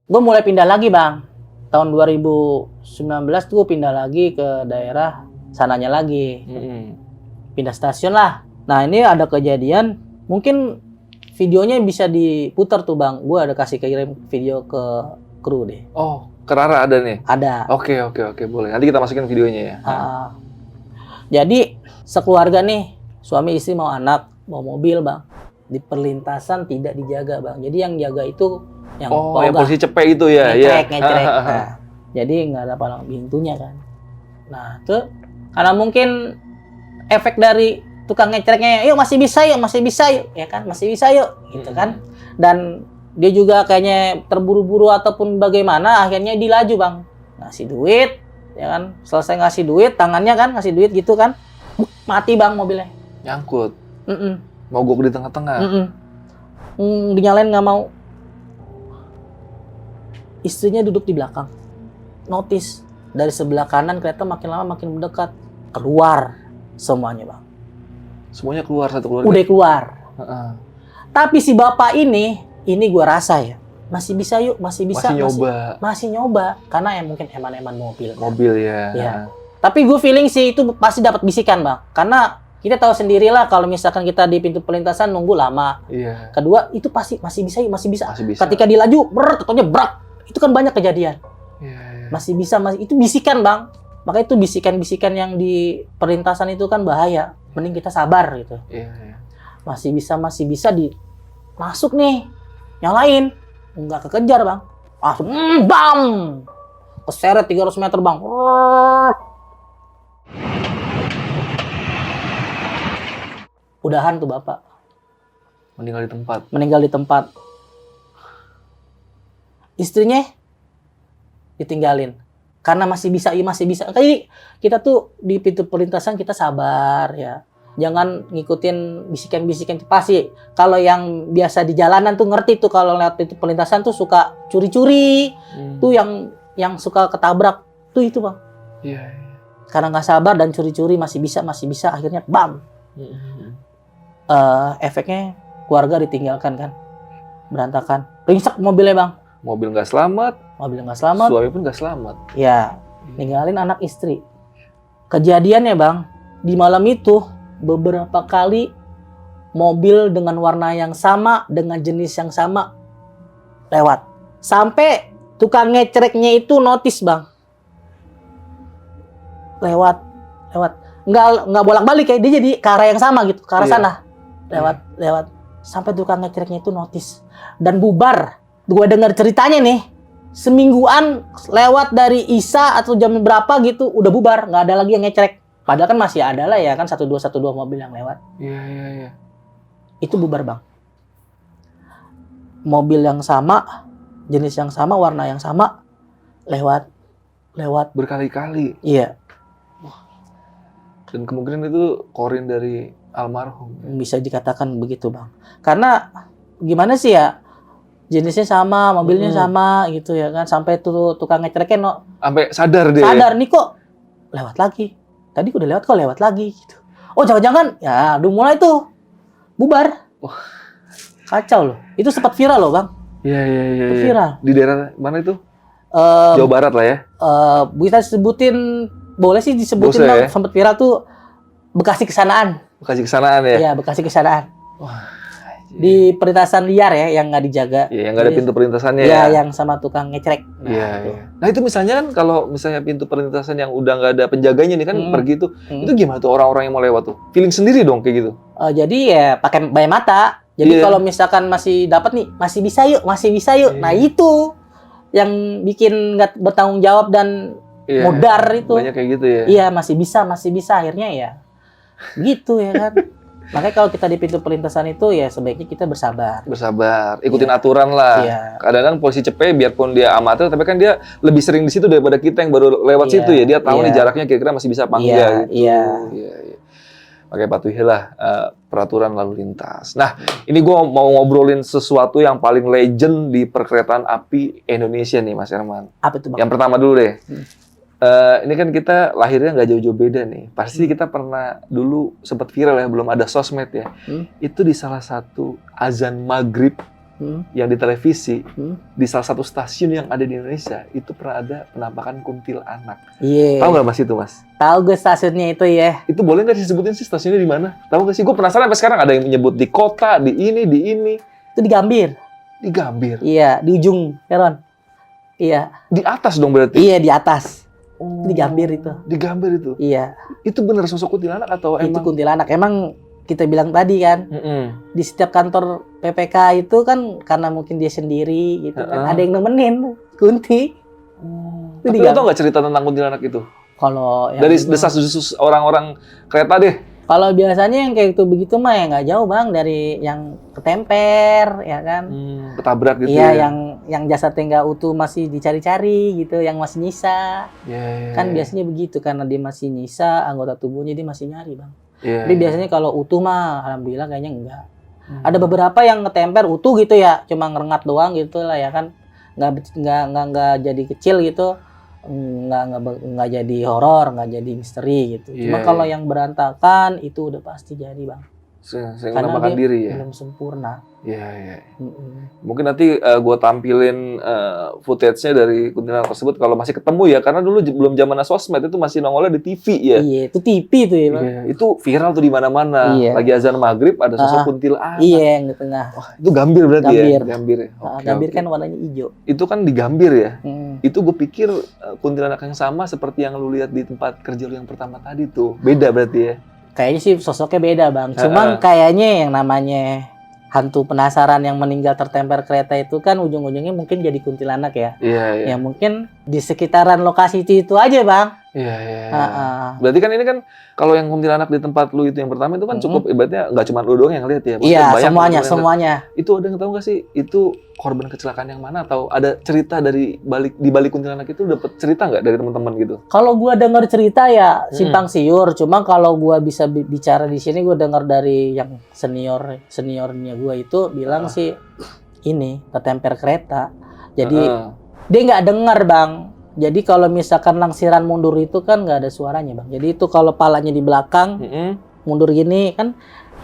Gue mulai pindah lagi bang. Tahun 2019 tuh gue pindah lagi ke daerah sananya lagi. Pindah stasiun lah. Nah ini ada kejadian, mungkin videonya bisa diputar tuh bang. Gue ada kasih kirim video ke kru deh. Oh, ke Rara ada nih? Ada. Oke, boleh. Nanti kita masukin videonya ya. Jadi sekeluarga nih, suami istri mau anak, mau mobil bang. Di perlintasan tidak dijaga bang. Jadi yang jaga itu yang yang polisi cepet itu ya? Ngecek. Nah, jadi nggak ada palang pintunya kan. Nah tuh karena mungkin efek dari tukang ngeceknya, yuk masih bisa yuk, ya kan, masih bisa yuk, gitu kan. Dan dia juga kayaknya terburu-buru ataupun bagaimana, akhirnya dilaju bang, ngasih duit, ya kan, selesai ngasih duit, tangannya kan ngasih duit gitu kan, mati bang mobilnya. Nyangkut. Mogok di tengah-tengah. Dinyalain nggak mau. Istrinya duduk di belakang, notice dari sebelah kanan kereta makin lama makin mendekat, keluar semuanya bang. Semuanya keluar satu keluarga? Udah keluar. Tapi si bapak ini gua rasa ya, masih bisa yuk, masih bisa. Masih nyoba. Karena mungkin eman-eman mobil. Mobil ya. Ya. Tapi gue feeling sih itu pasti dapat bisikan bang. Karena kita tahu sendirilah kalau misalkan kita di pintu perlintasan nunggu lama. Iya. Kedua, itu pasti masih bisa. Masih bisa. Ketika dilaju, tentunya berat. Itu kan banyak kejadian. Iya. Masih bisa, itu bisikan bang. Makanya itu bisikan-bisikan yang di perlintasan itu kan bahaya. Mending kita sabar gitu. Iya. Masih bisa masuk nih. Nyalain. Enggak kekejar bang. Langsung bam. Keseret 300 meter bang. Udahan tuh bapak. Meninggal di tempat. Istrinya ditinggalin. Karena masih bisa. Jadi kita tuh di pintu perlintasan kita sabar ya. Jangan ngikutin bisikan-bisikan pasti. Kalau yang biasa di jalanan tuh ngerti tuh kalau lewat pintu perlintasan tuh suka curi-curi. Tuh yang suka ketabrak tuh itu bang. Iya. Karena nggak sabar dan curi-curi masih bisa akhirnya bam. Efeknya keluarga ditinggalkan kan, berantakan, ringsek mobilnya bang. Mobil nggak selamat. Suami pun nggak selamat. Ya, ninggalin anak istri. Kejadiannya bang, di malam itu beberapa kali mobil dengan warna yang sama, dengan jenis yang sama lewat. Sampai tukang ngecreknya itu notice bang. Lewat. Nggak bolak-balik ya, dia jadi ke arah yang sama gitu, ke arah sana. Lewat. Sampai tukang ngecreknya itu notice. Dan bubar. Gue dengar ceritanya nih, semingguan lewat dari Isya atau jam berapa gitu, udah bubar, nggak ada lagi yang ngecrek. Padahal kan masih ada lah ya kan, 1212 mobil yang lewat. Iya. Itu bubar bang. Mobil yang sama, jenis yang sama, warna yang sama, lewat. Berkali-kali. Iya. Dan kemungkinan itu korin dari almarhum. Bisa dikatakan begitu bang. Karena gimana sih ya, jenisnya sama, mobilnya sama gitu ya kan. Sampai tuh tukang ngecreknya sampai sadar dia. Nih kok lewat lagi. Tadi udah lewat kok lewat lagi gitu. Oh jangan-jangan ya udah mulai tuh bubar. Kacau loh. Itu sempat viral loh bang. Iya. Itu viral. Di daerah mana itu? Jawa Barat lah ya. Bisa disebutin, boleh sih disebutin bang. Ya? Sempat viral tuh Bekasi Kesanaan. Ya? Iya, Bekasi Kesanaan. Di perlintasan liar ya, yang nggak dijaga. Iya, yang nggak ada pintu perlintasannya ya. Iya, yang sama tukang ngecrek. Nah itu misalnya kan kalau misalnya pintu perlintasan yang udah nggak ada penjaganya nih kan pergi tuh, itu gimana tuh orang-orang yang mau lewat tuh? Feeling sendiri dong kayak gitu? Jadi ya pakai bayar mata. Jadi kalau misalkan masih dapat nih, masih bisa yuk. Nah itu yang bikin nggak bertanggung jawab dan modar itu. Banyak kayak gitu ya? Iya, masih bisa. Akhirnya ya gitu ya kan. Makanya kalau kita di pintu perlintasan itu ya sebaiknya kita bersabar, ikutin aturan lah. Kadang-kadang polisi cepet biarpun dia amatir, tapi kan dia lebih sering di situ daripada kita yang baru lewat situ ya. Dia tahu nih jaraknya kira-kira masih bisa apa enggak gitu. Iya. Oke, patuhilah peraturan lalu lintas. Nah, ini gue mau ngobrolin sesuatu yang paling legend di perkeretaan api Indonesia nih, Mas Herman. Apa itu, Bang? Yang pertama dulu deh. Ini kan kita lahirnya nggak jauh-jauh beda nih. Pasti kita pernah dulu sempat viral ya, belum ada sosmed ya. Itu di salah satu azan maghrib yang di televisi, di salah satu stasiun yang ada di Indonesia, itu pernah ada penampakan kuntilanak. Iya. Tahu nggak Mas itu, Mas? Tahu gue stasiunnya itu ya. Itu boleh nggak disebutin sih stasiunnya di mana? Tahu nggak sih? Gue penasaran sampai sekarang, ada yang menyebut di kota, di ini. Itu di Gambir. Di Gambir. Iya, di ujung, Heron. Iya. Di atas dong berarti? Iya, di atas. Oh, Di Gambir itu. Di Gambir itu? Iya. Itu bener sosok kuntilanak atau Itu emang? kuntilanak. Emang kita bilang tadi kan, di setiap kantor PPK itu kan karena mungkin dia sendiri gitu kan, ada yang nemenin kunti. Itu Tapi di lu Gambir. tau nggak cerita tentang kuntilanak itu? Kalau yang Dari itu- desas-desus orang-orang kereta deh. Kalau biasanya yang kayak itu begitu mah ya nggak jauh, Bang, dari yang ketemper ya kan. Ketabrak gitu Iya, ya? yang jasadnya nggak utuh masih dicari-cari gitu, yang masih nyisa. Ya, Kan biasanya begitu, karena dia masih nyisa anggota tubuhnya, dia masih nyari, Bang. ya, Tapi biasanya kalau utuh mah alhamdulillah kayaknya enggak. Ada beberapa yang ngetemper utuh gitu ya, cuma ngerengat doang gitu lah ya kan. Nggak jadi kecil gitu. Nggak jadi horor, nggak jadi misteri gitu. Cuma Iya, kalau iya. yang berantakan itu udah pasti jadi, Bang. Saya Karena menampakkan dia diri ya? belum sempurna. Iya, iya. Mm-mm. Mungkin nanti gue tampilin footage-nya dari kuntilanak tersebut kalau masih ketemu ya, karena dulu belum zaman sosmed, itu masih nongolnya di TV ya. Iya, itu TV tuh ya, Bang. Iya, itu viral tuh di mana-mana. Iya. Lagi azan maghrib ada sosok kuntilanak. Iya, yang di tengah. Wah, itu Gambir berarti Gambir. ya? Gambir ya? Nah, Oke, Gambir oke. kan warnanya hijau. Itu kan di Gambir ya? Mm. Itu gue pikir kuntilanak yang sama seperti yang lu lihat di tempat kerja lu yang pertama tadi tuh. Beda berarti ya? Kayaknya sih sosoknya beda, Bang. Cuman kayaknya yang namanya hantu penasaran yang meninggal tertemper kereta itu kan ujung-ujungnya mungkin jadi kuntilanak ya. Iya, iya. Ya mungkin di sekitaran lokasi itu aja, Bang. Iya, iya. Heeh. Berarti kan ini kan kalau yang kuntilanak di tempat lu itu yang pertama itu kan cukup ibaratnya nggak cuma lu doang yang lihat ya. Maksudnya Iya, banyak semuanya, orang yang lihat. semuanya. Itu ada yang tahu nggak sih itu korban kecelakaan yang mana, atau ada cerita dari balik kuntilanak itu, dapat cerita nggak dari teman-teman gitu? Kalau gua dengar cerita ya simpang siur. Cuma kalau gua bisa bicara di sini, gua dengar dari yang seniornya gua itu bilang sih ini ketemper kereta. Jadi dia nggak dengar, Bang. Jadi kalau misalkan langsiran mundur itu kan nggak ada suaranya, Bang. Jadi itu kalau palanya di belakang mundur gini kan,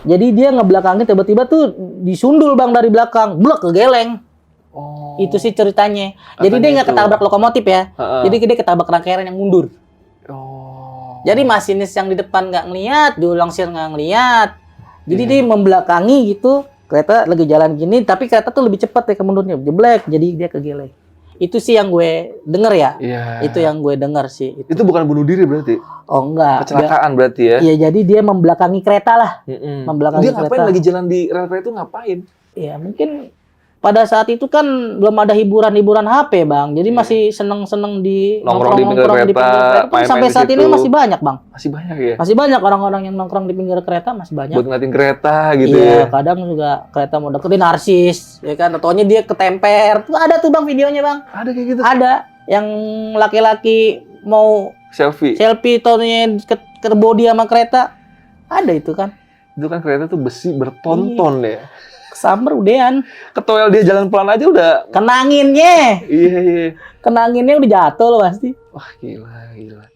jadi dia ngebelakangin tiba-tiba tuh disundul, Bang, dari belakang, blek kegeleng. Oh. Itu sih ceritanya. Jadi Katanya dia nggak itu. ketabrak lokomotif ya. Heeh. Jadi dia ketabrak rangkaian yang mundur. Oh. Jadi masinis yang di depan nggak ngelihat, di langsir nggak ngelihat. Jadi dia membelakangi gitu. Kereta lagi jalan gini, tapi kereta tuh lebih cepat ya ke mundurnya, jeblek. Jadi dia kegeleng. Itu sih yang gue denger ya. Iya. Itu yang gue denger sih. Itu bukan bunuh diri berarti? Oh enggak. Kecelakaan berarti ya? Iya, jadi dia membelakangi kereta lah. Membelakangi Dia ngapain kereta. lagi jalan di rel kereta itu ngapain? Ya mungkin pada saat itu kan belum ada hiburan-hiburan HP, Bang. Jadi masih seneng-seneng di Nongkrong di pinggir nongkrong kereta, Kan main-main sampai di saat ini situ. masih banyak, Bang. Masih banyak ya? Masih banyak orang-orang yang nongkrong di pinggir kereta, masih banyak. Buat ngeliatin kereta gitu Iya, ya? kadang juga kereta mau deketin narsis, ya kan? Taunya dia ketemper. Tuh ada tuh, Bang, videonya, Bang. Ada kayak gitu? Ada yang laki-laki mau Selfie? selfie, taunya ke body sama kereta. Ada itu kan. Itu kan kereta tuh besi bertonton ya? Kesamber udean. Ketoel dia jalan pelan aja udah... Kenanginnya. Iya, iya. Kenanginnya udah jatuh loh pasti. Wah, gila, gila.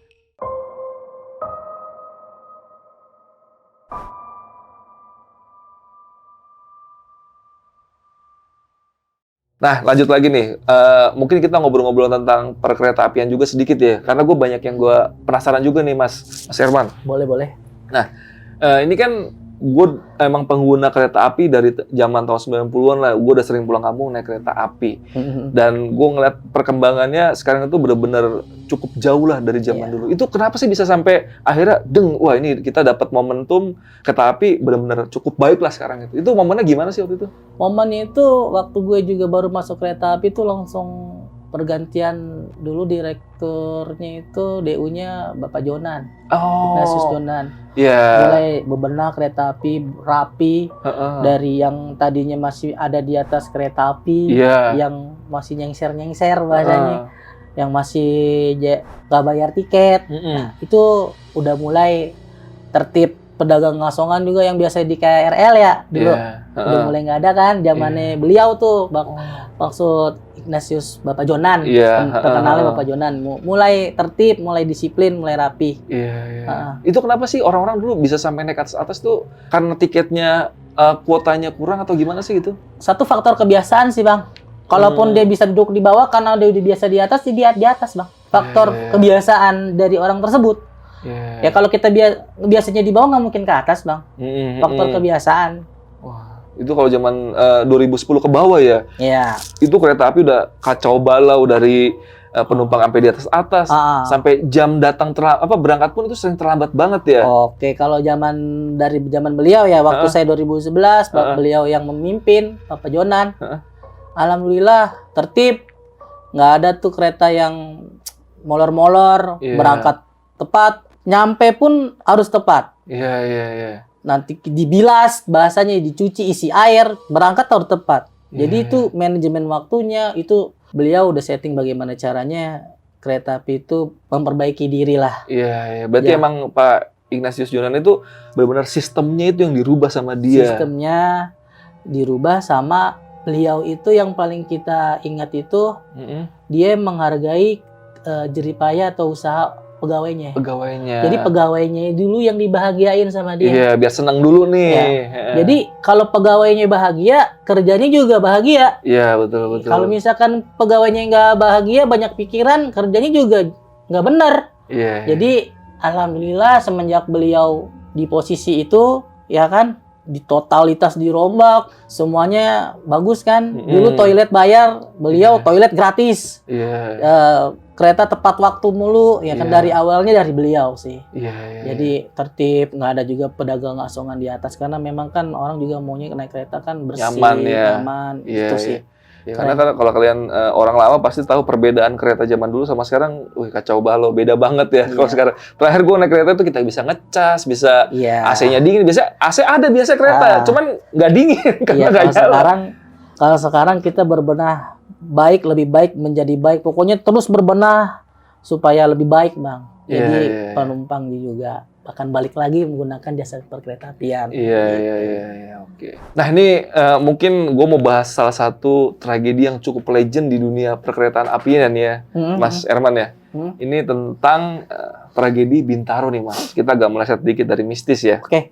Nah, lanjut lagi nih. Mungkin kita ngobrol-ngobrol tentang perkereta apian juga sedikit ya. Karena gue banyak yang gue penasaran juga nih, Mas Herman. Boleh. Ini kan gue emang pengguna kereta api dari zaman tahun 90-an lah. Gue udah sering pulang kampung naik kereta api. Dan gue ngeliat perkembangannya sekarang itu benar-benar cukup jauh lah dari zaman dulu. Itu kenapa sih bisa sampai akhirnya, wah ini kita dapat momentum kereta api benar-benar cukup baik lah sekarang itu. Itu momennya gimana sih waktu itu? Momennya itu waktu gue juga baru masuk kereta api tuh langsung pergantian. Dulu direkturnya itu DU-nya Bapak Jonan, Ignatius Jonan. Iya. Mulai bebenah kereta api rapi, dari yang tadinya masih ada di atas kereta api, yang masih nyengser bahasanya, yang masih nggak bayar tiket. Nah, itu udah mulai tertib pedagang ngasongan juga yang biasa di KRL ya dulu. Udah mulai nggak ada kan, zamannya beliau tuh, maksud Ignatius Bapak Jonan, terkenalnya Bapak Jonan. Mulai tertib, mulai disiplin, mulai rapi. Itu kenapa sih orang-orang dulu bisa sampai naik atas tuh? Karena tiketnya kuotanya kurang atau gimana sih gitu? Satu faktor kebiasaan sih Bang. Kalaupun dia bisa duduk di bawah karena dia udah biasa di atas, dia di atas Bang. Faktor kebiasaan dari orang tersebut. Ya kalau kita biasanya di bawah nggak mungkin ke atas Bang. Faktor kebiasaan. Wah, itu kalau zaman 2010 ke bawah ya. Iya. Itu kereta api udah kacau balau dari penumpang sampai di atas sampai jam datang berangkat pun itu sering terlambat banget ya. Oke, kalau dari zaman beliau ya, waktu saya 2011, beliau yang memimpin, Bapak Jonan. Alhamdulillah tertib. Nggak ada tuh kereta yang molor-molor, berangkat tepat. Nyampe pun harus tepat. Iya. Nanti dibilas, bahasanya dicuci, isi air, berangkat harus tepat. Jadi itu manajemen waktunya, itu beliau udah setting bagaimana caranya kereta api itu memperbaiki diri lah. Iya. Berarti emang Pak Ignatius Jonan itu benar-benar sistemnya itu yang dirubah sama dia. Sistemnya dirubah sama beliau itu yang paling kita ingat itu, dia menghargai jeripaya atau usaha pegawainya. Jadi pegawainya dulu yang dibahagiain sama dia. Iya, biar senang dulu nih. Jadi kalau pegawainya bahagia, kerjanya juga bahagia. Iya, betul. Kalau misalkan pegawainya nggak bahagia, banyak pikiran, kerjanya juga nggak benar. Iya. Jadi alhamdulillah semenjak beliau di posisi itu, ya kan, di totalitas dirombak, semuanya bagus kan. Dulu toilet bayar, beliau toilet gratis. Kereta tepat waktu mulu, ya kan, dari awalnya dari beliau sih. Jadi tertib, nggak ada juga pedagang asongan di atas, karena memang kan orang juga maunya naik kereta kan bersih, nyaman, itu sih. Karena kalau kalian orang lama pasti tahu perbedaan kereta zaman dulu sama sekarang, kacau balau, beda banget ya. Kalau sekarang, terakhir gue naik kereta itu kita bisa ngecas, bisa AC-nya dingin, biasa AC ada biasa kereta, cuman nggak dingin karena nggak jalan. Kalau sekarang kita berbenah lebih baik menjadi baik, pokoknya terus berbenah supaya lebih baik Bang. Jadi penumpang juga akan balik lagi menggunakan jasa perkeretaapian. Iya, oke. Nah ini mungkin gue mau bahas salah satu tragedi yang cukup legend di dunia perkeretaan apian ya, Mas Erman ya. Ini tentang tragedi Bintaro nih Mas. Kita agak meleset dikit dari mistis ya. Oke.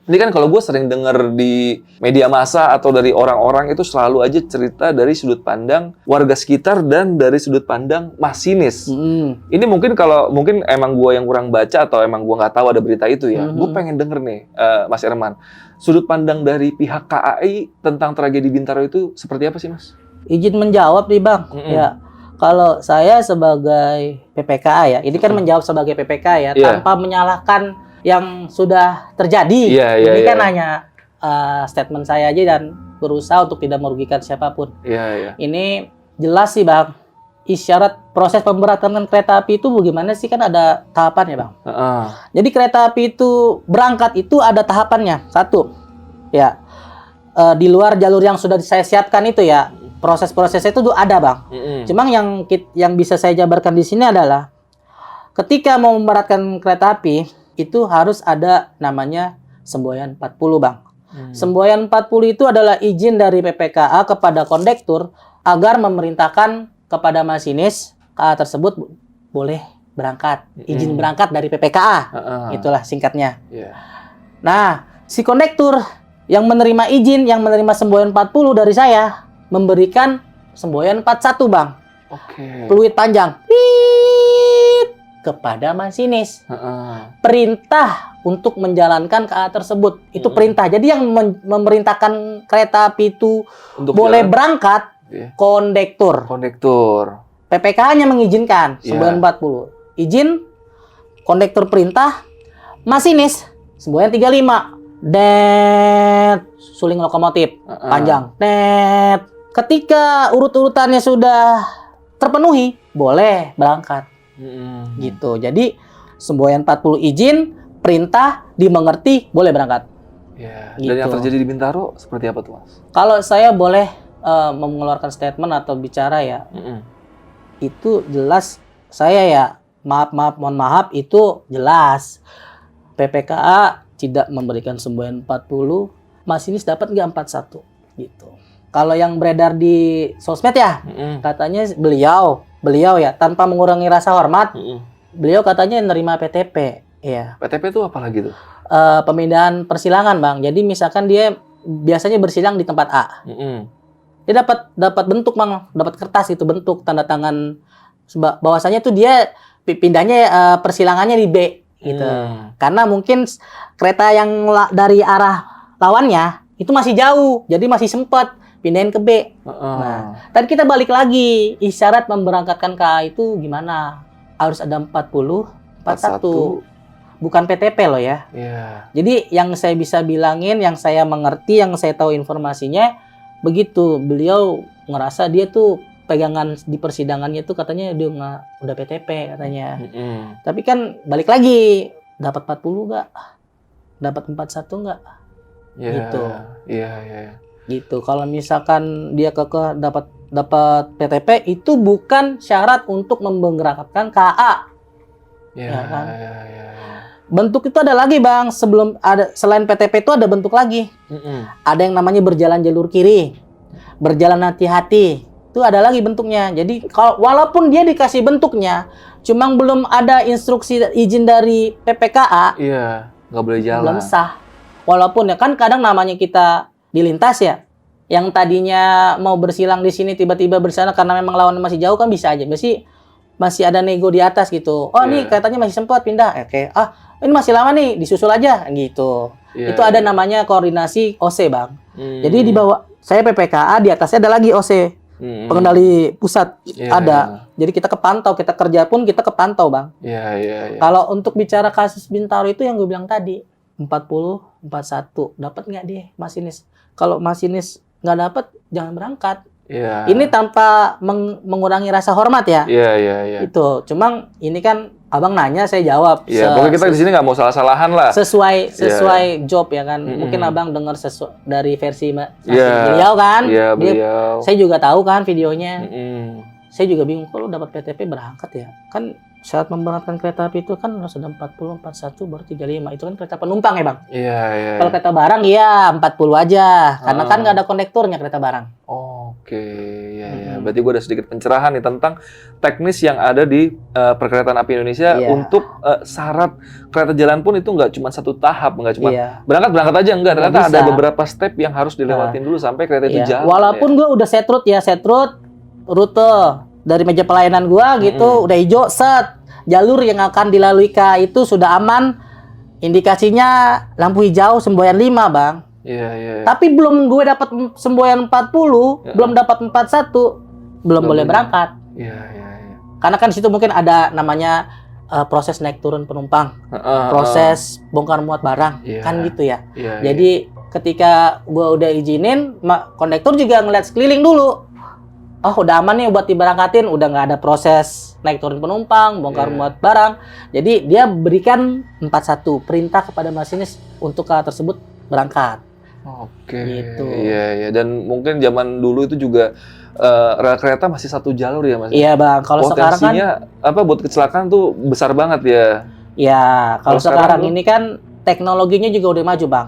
Ini kan kalau gue sering dengar di media massa atau dari orang-orang itu selalu aja cerita dari sudut pandang warga sekitar dan dari sudut pandang masinis. Ini mungkin emang gue yang kurang baca atau emang gue nggak tahu ada berita itu ya. Gue pengen denger nih, Mas Erman, sudut pandang dari pihak KAI tentang tragedi Bintaro itu seperti apa sih Mas? Izin menjawab nih Bang. Ya, kalau saya sebagai PPKA ya, ini kan menjawab sebagai PPK ya, tanpa menyalahkan yang sudah terjadi. Ini kan hanya statement saya aja dan berusaha untuk tidak merugikan siapapun. Ini jelas sih Bang, isyarat proses pemberangkatan kereta api itu bagaimana sih, kan ada tahapannya Bang. Jadi kereta api itu berangkat itu ada tahapannya. Satu, ya di luar jalur yang sudah saya siapkan itu ya, proses-prosesnya itu ada Bang. Cuma yang bisa saya jabarkan di sini adalah ketika mau memberangkatkan kereta api itu harus ada namanya semboyan 40 Bang. Semboyan 40 itu adalah izin dari PPKA kepada kondektur agar memerintahkan kepada masinis KA tersebut boleh berangkat. Izin berangkat dari PPKA. Itulah singkatnya. Nah, si kondektur yang menerima izin, yang menerima semboyan 40 dari saya, memberikan semboyan 41 Bang. Peluit panjang. Kepada masinis. Perintah untuk menjalankan KA tersebut. Itu perintah. Jadi yang memerintahkan kereta api itu untuk boleh berangkat, kondektur. PPK hanya mengizinkan semboyan 40. Izin, kondektur perintah, masinis semboyan 35. Suling lokomotif panjang. Ketika urut-urutannya sudah terpenuhi, boleh berangkat. Gitu. Jadi semboyan 40 izin, perintah, dimengerti, boleh berangkat. Gitu. Dan yang terjadi di Bintaro seperti apa tuh Mas? Kalau saya boleh mengeluarkan statement atau bicara ya, itu jelas saya ya, mohon maaf, itu jelas PPKA tidak memberikan semboyan 40, masinis dapat nggak 41 gitu. Kalau yang beredar di sosmed ya, katanya beliau ya tanpa mengurangi rasa hormat, beliau katanya nerima PTP. Iya. PTP itu apa lagi tuh? Pemindahan persilangan, Bang. Jadi misalkan dia biasanya bersilang di tempat A. Dia dapat bentuk, Bang, dapat kertas itu bentuk tanda tangan bahwasanya tuh dia pindahnya persilangannya di B gitu. Karena mungkin kereta yang dari arah lawannya itu masih jauh, jadi masih sempat pindahin ke B. Nah, tadi kita balik lagi, isyarat memberangkatkan KA itu gimana? Harus ada 40, 41. Bukan PTP loh ya. Jadi yang saya bisa bilangin, yang saya mengerti, yang saya tahu informasinya, begitu. Beliau ngerasa dia tuh pegangan di persidangannya tuh katanya dia udah PTP katanya. Tapi kan balik lagi, dapat 40 nggak? Dapat 41 nggak? Gitu. Gitu. Kalau misalkan dia dapat PTP itu bukan syarat untuk memberangkatkan KA. Kan? Bentuk itu ada lagi, Bang. Selain PTP itu ada bentuk lagi. Ada yang namanya berjalan jalur kiri, berjalan hati-hati. Itu ada lagi bentuknya. Jadi walaupun dia dikasih bentuknya, cuma belum ada instruksi izin dari PPKA. Iya, nggak boleh jalan. Belum sah. Walaupun ya kan kadang namanya kita dilintas ya, yang tadinya mau bersilang di sini tiba-tiba bersana karena memang lawannya masih jauh kan bisa aja. Masih ada nego di atas gitu. Oh nih katanya masih sempat pindah. Oke. Ini masih lama nih, disusul aja gitu. Itu ada namanya koordinasi OC, Bang. Jadi di bawah saya PPKA, di atasnya ada lagi OC. Pengendali pusat ada. Jadi kita kepantau, kita kerja pun kita kepantau, Bang. Kalau untuk bicara kasus Bintaro itu yang gue bilang tadi, 40, 41, dapat nggak dia masinis? Kalau masinis nggak dapat, jangan berangkat. Ini tanpa mengurangi rasa hormat ya. Itu, cuma ini kan abang nanya, saya jawab. Pokoknya kita di sini nggak mau salah-salahan lah. Sesuai job ya kan. Mungkin abang dengar dari versi beliau kan. Beliau. Saya juga tahu kan videonya. Saya juga bingung, kalau dapat PTP berangkat ya. Kan syarat memberangkatkan kereta api itu kan harus ada 40, 41, baru 35. Itu kan kereta penumpang ya, Bang? Kalau kereta barang, ya 40 aja. Karena kan nggak ada kondekturnya kereta barang. Berarti gue ada sedikit pencerahan nih tentang teknis yang ada di Perkereta Api Indonesia untuk syarat kereta jalan pun itu nggak cuma satu tahap, nggak cuma berangkat aja, enggak. Ternyata ada beberapa step yang harus dilewatin dulu sampai kereta itu jalan. Walaupun gue udah set route rute dari meja pelayanan gua gitu, udah hijau, jalur yang akan dilalui itu sudah aman, indikasinya lampu hijau semboyan 5, Bang. Tapi belum gue dapat semboyan 40, belum dapat 41, belum boleh berangkat. Karena kan di situ mungkin ada namanya proses naik turun penumpang, proses bongkar muat barang, kan gitu ya. Jadi ketika gua udah izinin, kondektur juga ngeliat sekeliling dulu. Oh udah aman nih buat diberangkatin, udah nggak ada proses naik turun penumpang, bongkar muat barang. Jadi dia berikan 41 perintah kepada masinis untuk KA tersebut berangkat. Gitu. Dan mungkin zaman dulu itu juga rel kereta masih satu jalur ya, Mas? Iya, Bang. Kalau sekarang kan buat kecelakaan tuh besar banget ya. Iya, kalau sekarang ini kan teknologinya juga udah maju, Bang.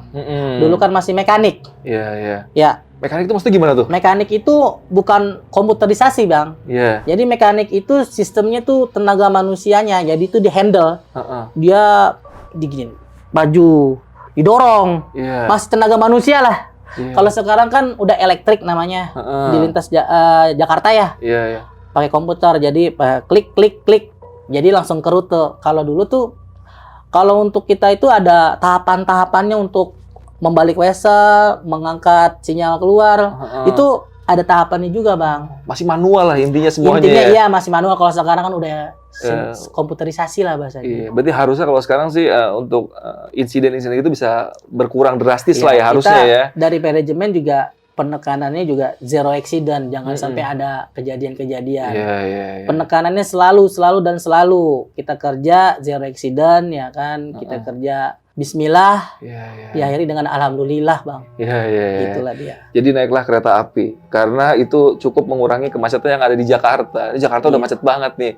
Dulu kan masih mekanik. Ya. Mekanik itu maksudnya gimana tuh? Mekanik itu bukan komputerisasi, Bang. Jadi mekanik itu sistemnya tuh tenaga manusianya. Jadi itu di handle. Dia diginin, maju, didorong. Masih tenaga manusia lah. Kalau sekarang kan udah elektrik namanya. Di lintas Jakarta ya. Pakai komputer. Jadi klik. Jadi langsung ke rute. Kalau dulu tuh, kalau untuk kita itu ada tahapan-tahapannya untuk membalik wesel, mengangkat sinyal keluar, itu ada tahapannya juga, Bang. Masih manual lah intinya semuanya. Intinya iya masih manual. Kalau sekarang kan udah komputerisasi lah bahasanya. Berarti harusnya kalau sekarang sih untuk insiden-insiden itu bisa berkurang drastis lah ya harusnya ya. Dari manajemen juga penekanannya juga zero accident, jangan sampai ada kejadian-kejadian. Penekanannya selalu kita kerja zero accident ya kan, kita kerja Bismillah, Iya. diakhiri dengan alhamdulillah, Bang. Iya. Itulah dia. Jadi naiklah kereta api karena itu cukup mengurangi kemacetan yang ada di Jakarta. Di Jakarta udah Iya. macet banget nih.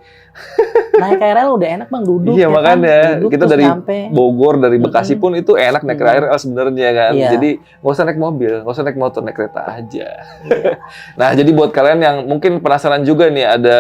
Naik KRL udah enak, Bang, duduk Iya, ya makanya kan? Duduk kita terus dari nyampe. Bogor, dari Bekasi pun itu enak naik KRL sebenarnya kan. Iya. Jadi nggak usah naik mobil, nggak usah naik motor, naik kereta aja. Iya. Nah, jadi buat kalian yang mungkin penasaran juga nih, ada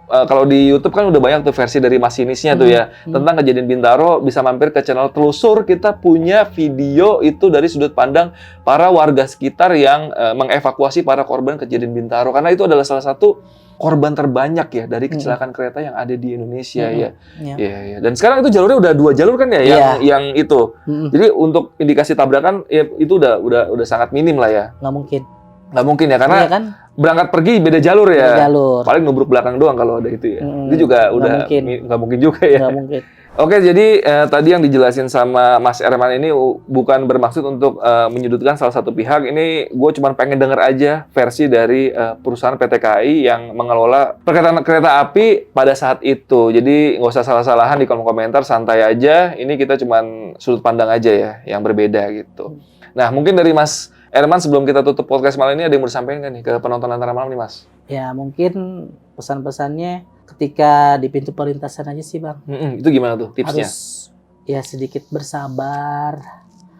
kalau di YouTube kan udah banyak tuh versi dari masinisnya tuh ya tentang kejadian Bintaro, bisa mampir ke channel Telusur. Kita punya video itu dari sudut pandang para warga sekitar yang mengevakuasi para korban kejadian Bintaro, karena itu adalah salah satu korban terbanyak ya dari kecelakaan kereta yang ada di Indonesia ya. Iya. Iya. Dan sekarang itu jalurnya udah 2 jalur kan ya, yang itu. Jadi untuk indikasi tabrakan ya itu udah sangat minim lah ya. Nggak mungkin. Nggak mungkin ya, karena Iya kan? berangkat pergi beda jalur ya. Beda jalur. Paling nubruk belakang doang kalau ada itu ya. Itu juga Nggak udah mungkin. nggak mungkin juga ya. Nggak mungkin. Oke, jadi tadi yang dijelasin sama Mas Erman ini bukan bermaksud untuk menyudutkan salah satu pihak. Ini gue cuma pengen denger aja versi dari perusahaan PT KAI yang mengelola perkereta kereta api pada saat itu. Jadi nggak usah salah-salahan di kolom komentar, santai aja. Ini kita cuma sudut pandang aja ya, yang berbeda gitu. Nah, mungkin dari Mas Erman sebelum kita tutup podcast malam ini ada yang mau disampaikan nggak nih ke penonton Antara Malam nih, Mas? Ya mungkin pesan-pesannya ketika di pintu perlintasan aja sih, Bang. Itu gimana tuh tipsnya? Harus ya sedikit bersabar.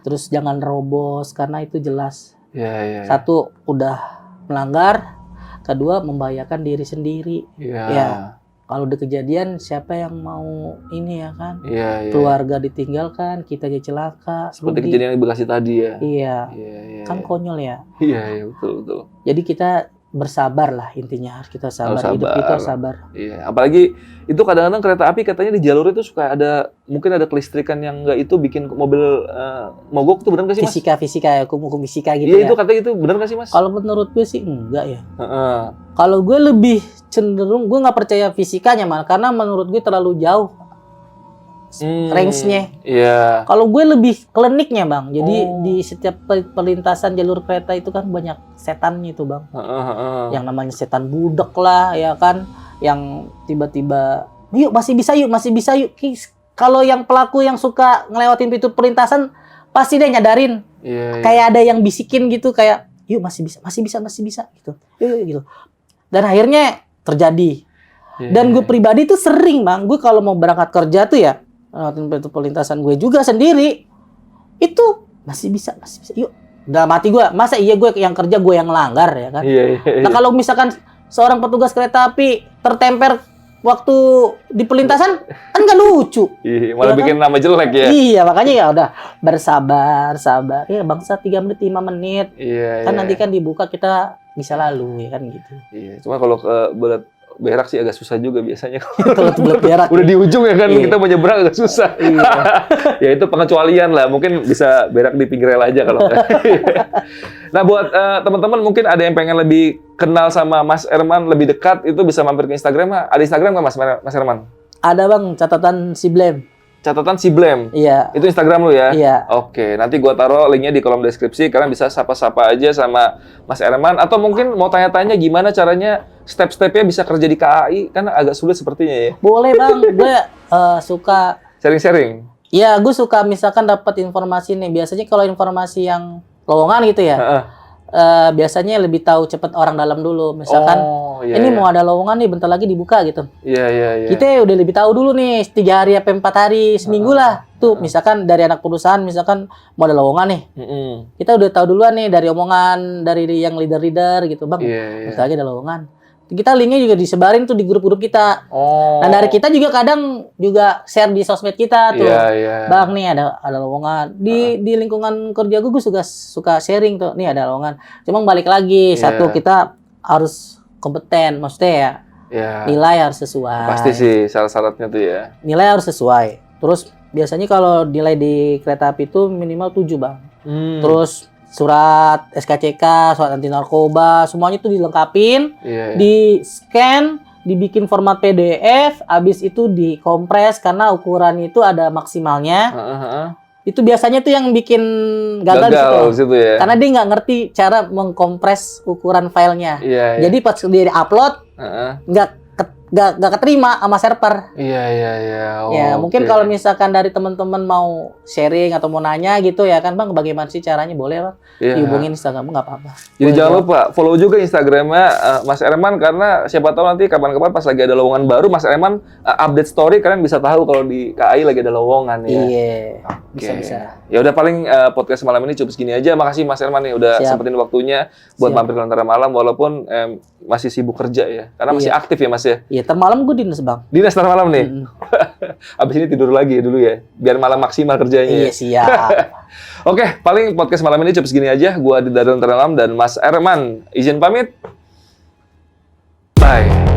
Terus jangan robos karena itu jelas. Ya. Satu udah melanggar, kedua membahayakan diri sendiri. Ya. Kalau udah kejadian siapa yang mau ini ya kan? Iya. Keluarga ditinggalkan, kita aja celaka. Seperti rugi. kejadian di Bekasi tadi ya. Iya. Iya. Kan konyol ya. Iya, betul. Jadi kita bersabar lah intinya, harus kita sabar. Harus Hidup sabar. kita sabar. Iya, apalagi itu kadang-kadang kereta api katanya di jalur itu suka ada mungkin ada kelistrikan yang enggak itu bikin mobil mogok, tuh benar nggak sih, Mas? Fisika ya, hukum fisika gitu Iya, ya. itu katanya itu benar nggak sih, Mas? Kalau menurut gue sih enggak ya. Heeh. Kalau gue lebih cenderung gue nggak percaya fisikanya malah, karena menurut gue terlalu jauh range-nya. Iya. Kalau gue lebih kliniknya, Bang. Jadi di setiap perlintasan jalur kereta itu kan banyak setannya itu, Bang. Yang namanya setan budak lah, ya kan. Yang tiba-tiba, yuk masih bisa yuk. Kalau yang pelaku yang suka ngelewatin pintu perlintasan, pasti dia nyadarin. Iya. Kayak ada yang bisikin gitu, kayak yuk masih bisa gitu. Yuk gitu. Dan akhirnya terjadi. Dan gue pribadi tuh sering, Bang. Gue kalau mau berangkat kerja tuh ya, pintu perlintasan gue juga sendiri. Itu masih bisa. Yuk. Dalam hati gue, masa iya gue yang kerja, gue yang melanggar ya kan? Iya. Nah, kalau misalkan seorang petugas kereta api tertemper waktu di perlintasan, kan nggak lucu. Iya, malah Ya bikin nama jelek ya. Iya, makanya ya udah bersabar. Ya bangsa 3 menit, 5 menit. Iya. Kan nanti kan dibuka kita bisa lalu ya kan gitu. Iya, cuma kalau ke berak sih agak susah juga biasanya. Kalau berat berak. Udah di ujung ya kan, Iya. kita mau nyebrang agak susah. Iya. Ya itu pengecualian lah, mungkin bisa berak di pinggir rel aja kalau nggak. Nah, buat teman-teman mungkin ada yang pengen lebih kenal sama Mas Erman lebih dekat, itu bisa mampir ke Instagram. Ada Instagram nggak Mas Erman? Ada, Bang, catatan si Blem. Catatan si Blem. Iya. Itu Instagram lu ya? Iya. Oke, nanti gua taruh linknya di kolom deskripsi. Kalian bisa sapa-sapa aja sama Mas Erman, atau mungkin mau tanya-tanya gimana caranya step-stepnya bisa kerja di KAI, kan agak sulit sepertinya ya. Boleh, Bang. Gue suka. Sharing-sharing. Ya, gue suka misalkan dapat informasi nih. Biasanya kalau informasi yang lowongan gitu ya. Biasanya lebih tahu cepat orang dalam dulu. Misalkan ini mau ada lowongan nih, bentar lagi dibuka gitu. Iya. Kita udah lebih tahu dulu nih, 3 hari apa 4 hari, seminggu lah. Tuh, misalkan dari anak perusahaan, misalkan mau ada lowongan nih. Kita udah tahu duluan nih dari omongan dari yang leader-leader gitu, Bang. Bentar lagi ada lowongan. Kita linknya juga disebarin tuh di grup-grup kita. Nah, dari kita juga kadang juga share di sosmed kita tuh. Bang, nih ada lowongan. Di lingkungan kerja gue suka sharing tuh. Nih ada lowongan. Cuma balik lagi, satu kita harus kompeten, maksudnya ya. Nilai harus sesuai. Pasti sih syarat-syaratnya tuh ya. Nilai harus sesuai. Terus biasanya kalau nilai di kereta api itu minimal 7, Bang. Terus surat SKCK, surat anti narkoba, semuanya itu dilengkapin, di scan, dibikin format PDF, habis itu dikompres karena ukuran itu ada maksimalnya. Itu biasanya tuh yang bikin gagal di situ ya. Karena dia nggak ngerti cara mengkompres ukuran filenya. Jadi pas dia upload nggak nggak keterima sama server. Iya. Ya, Oke. mungkin kalau misalkan dari teman-teman mau sharing atau mau nanya gitu ya kan Bang, bagaimana sih caranya? Boleh Bang, Iya. dihubungin Instagram nggak apa-apa. Jadi Boleh jangan jawab. lupa follow juga Instagramnya Mas Erman, karena siapa tahu nanti kapan-kapan pas lagi ada lowongan baru Mas Erman update story, kalian bisa tahu kalau di KAI lagi ada lowongan ya. Iya, Oke. bisa-bisa. Ya udah, paling podcast malam ini cukup segini aja. Makasih Mas Erman nih udah Siap. sempetin waktunya buat Siap. mampir ke Lentera Malam walaupun masih sibuk kerja ya. Karena masih Iya. aktif ya Mas ya. Iya, termalam gue dinas Bang. Dinas ntar malam nih. Mm. Abis ini tidur lagi ya dulu ya. Biar malam maksimal kerjanya. Iya, siap. Oke, paling podcast malam ini cukup segini aja. Gua Adi dari Lentera Malam dan Mas Erman izin pamit. Bye.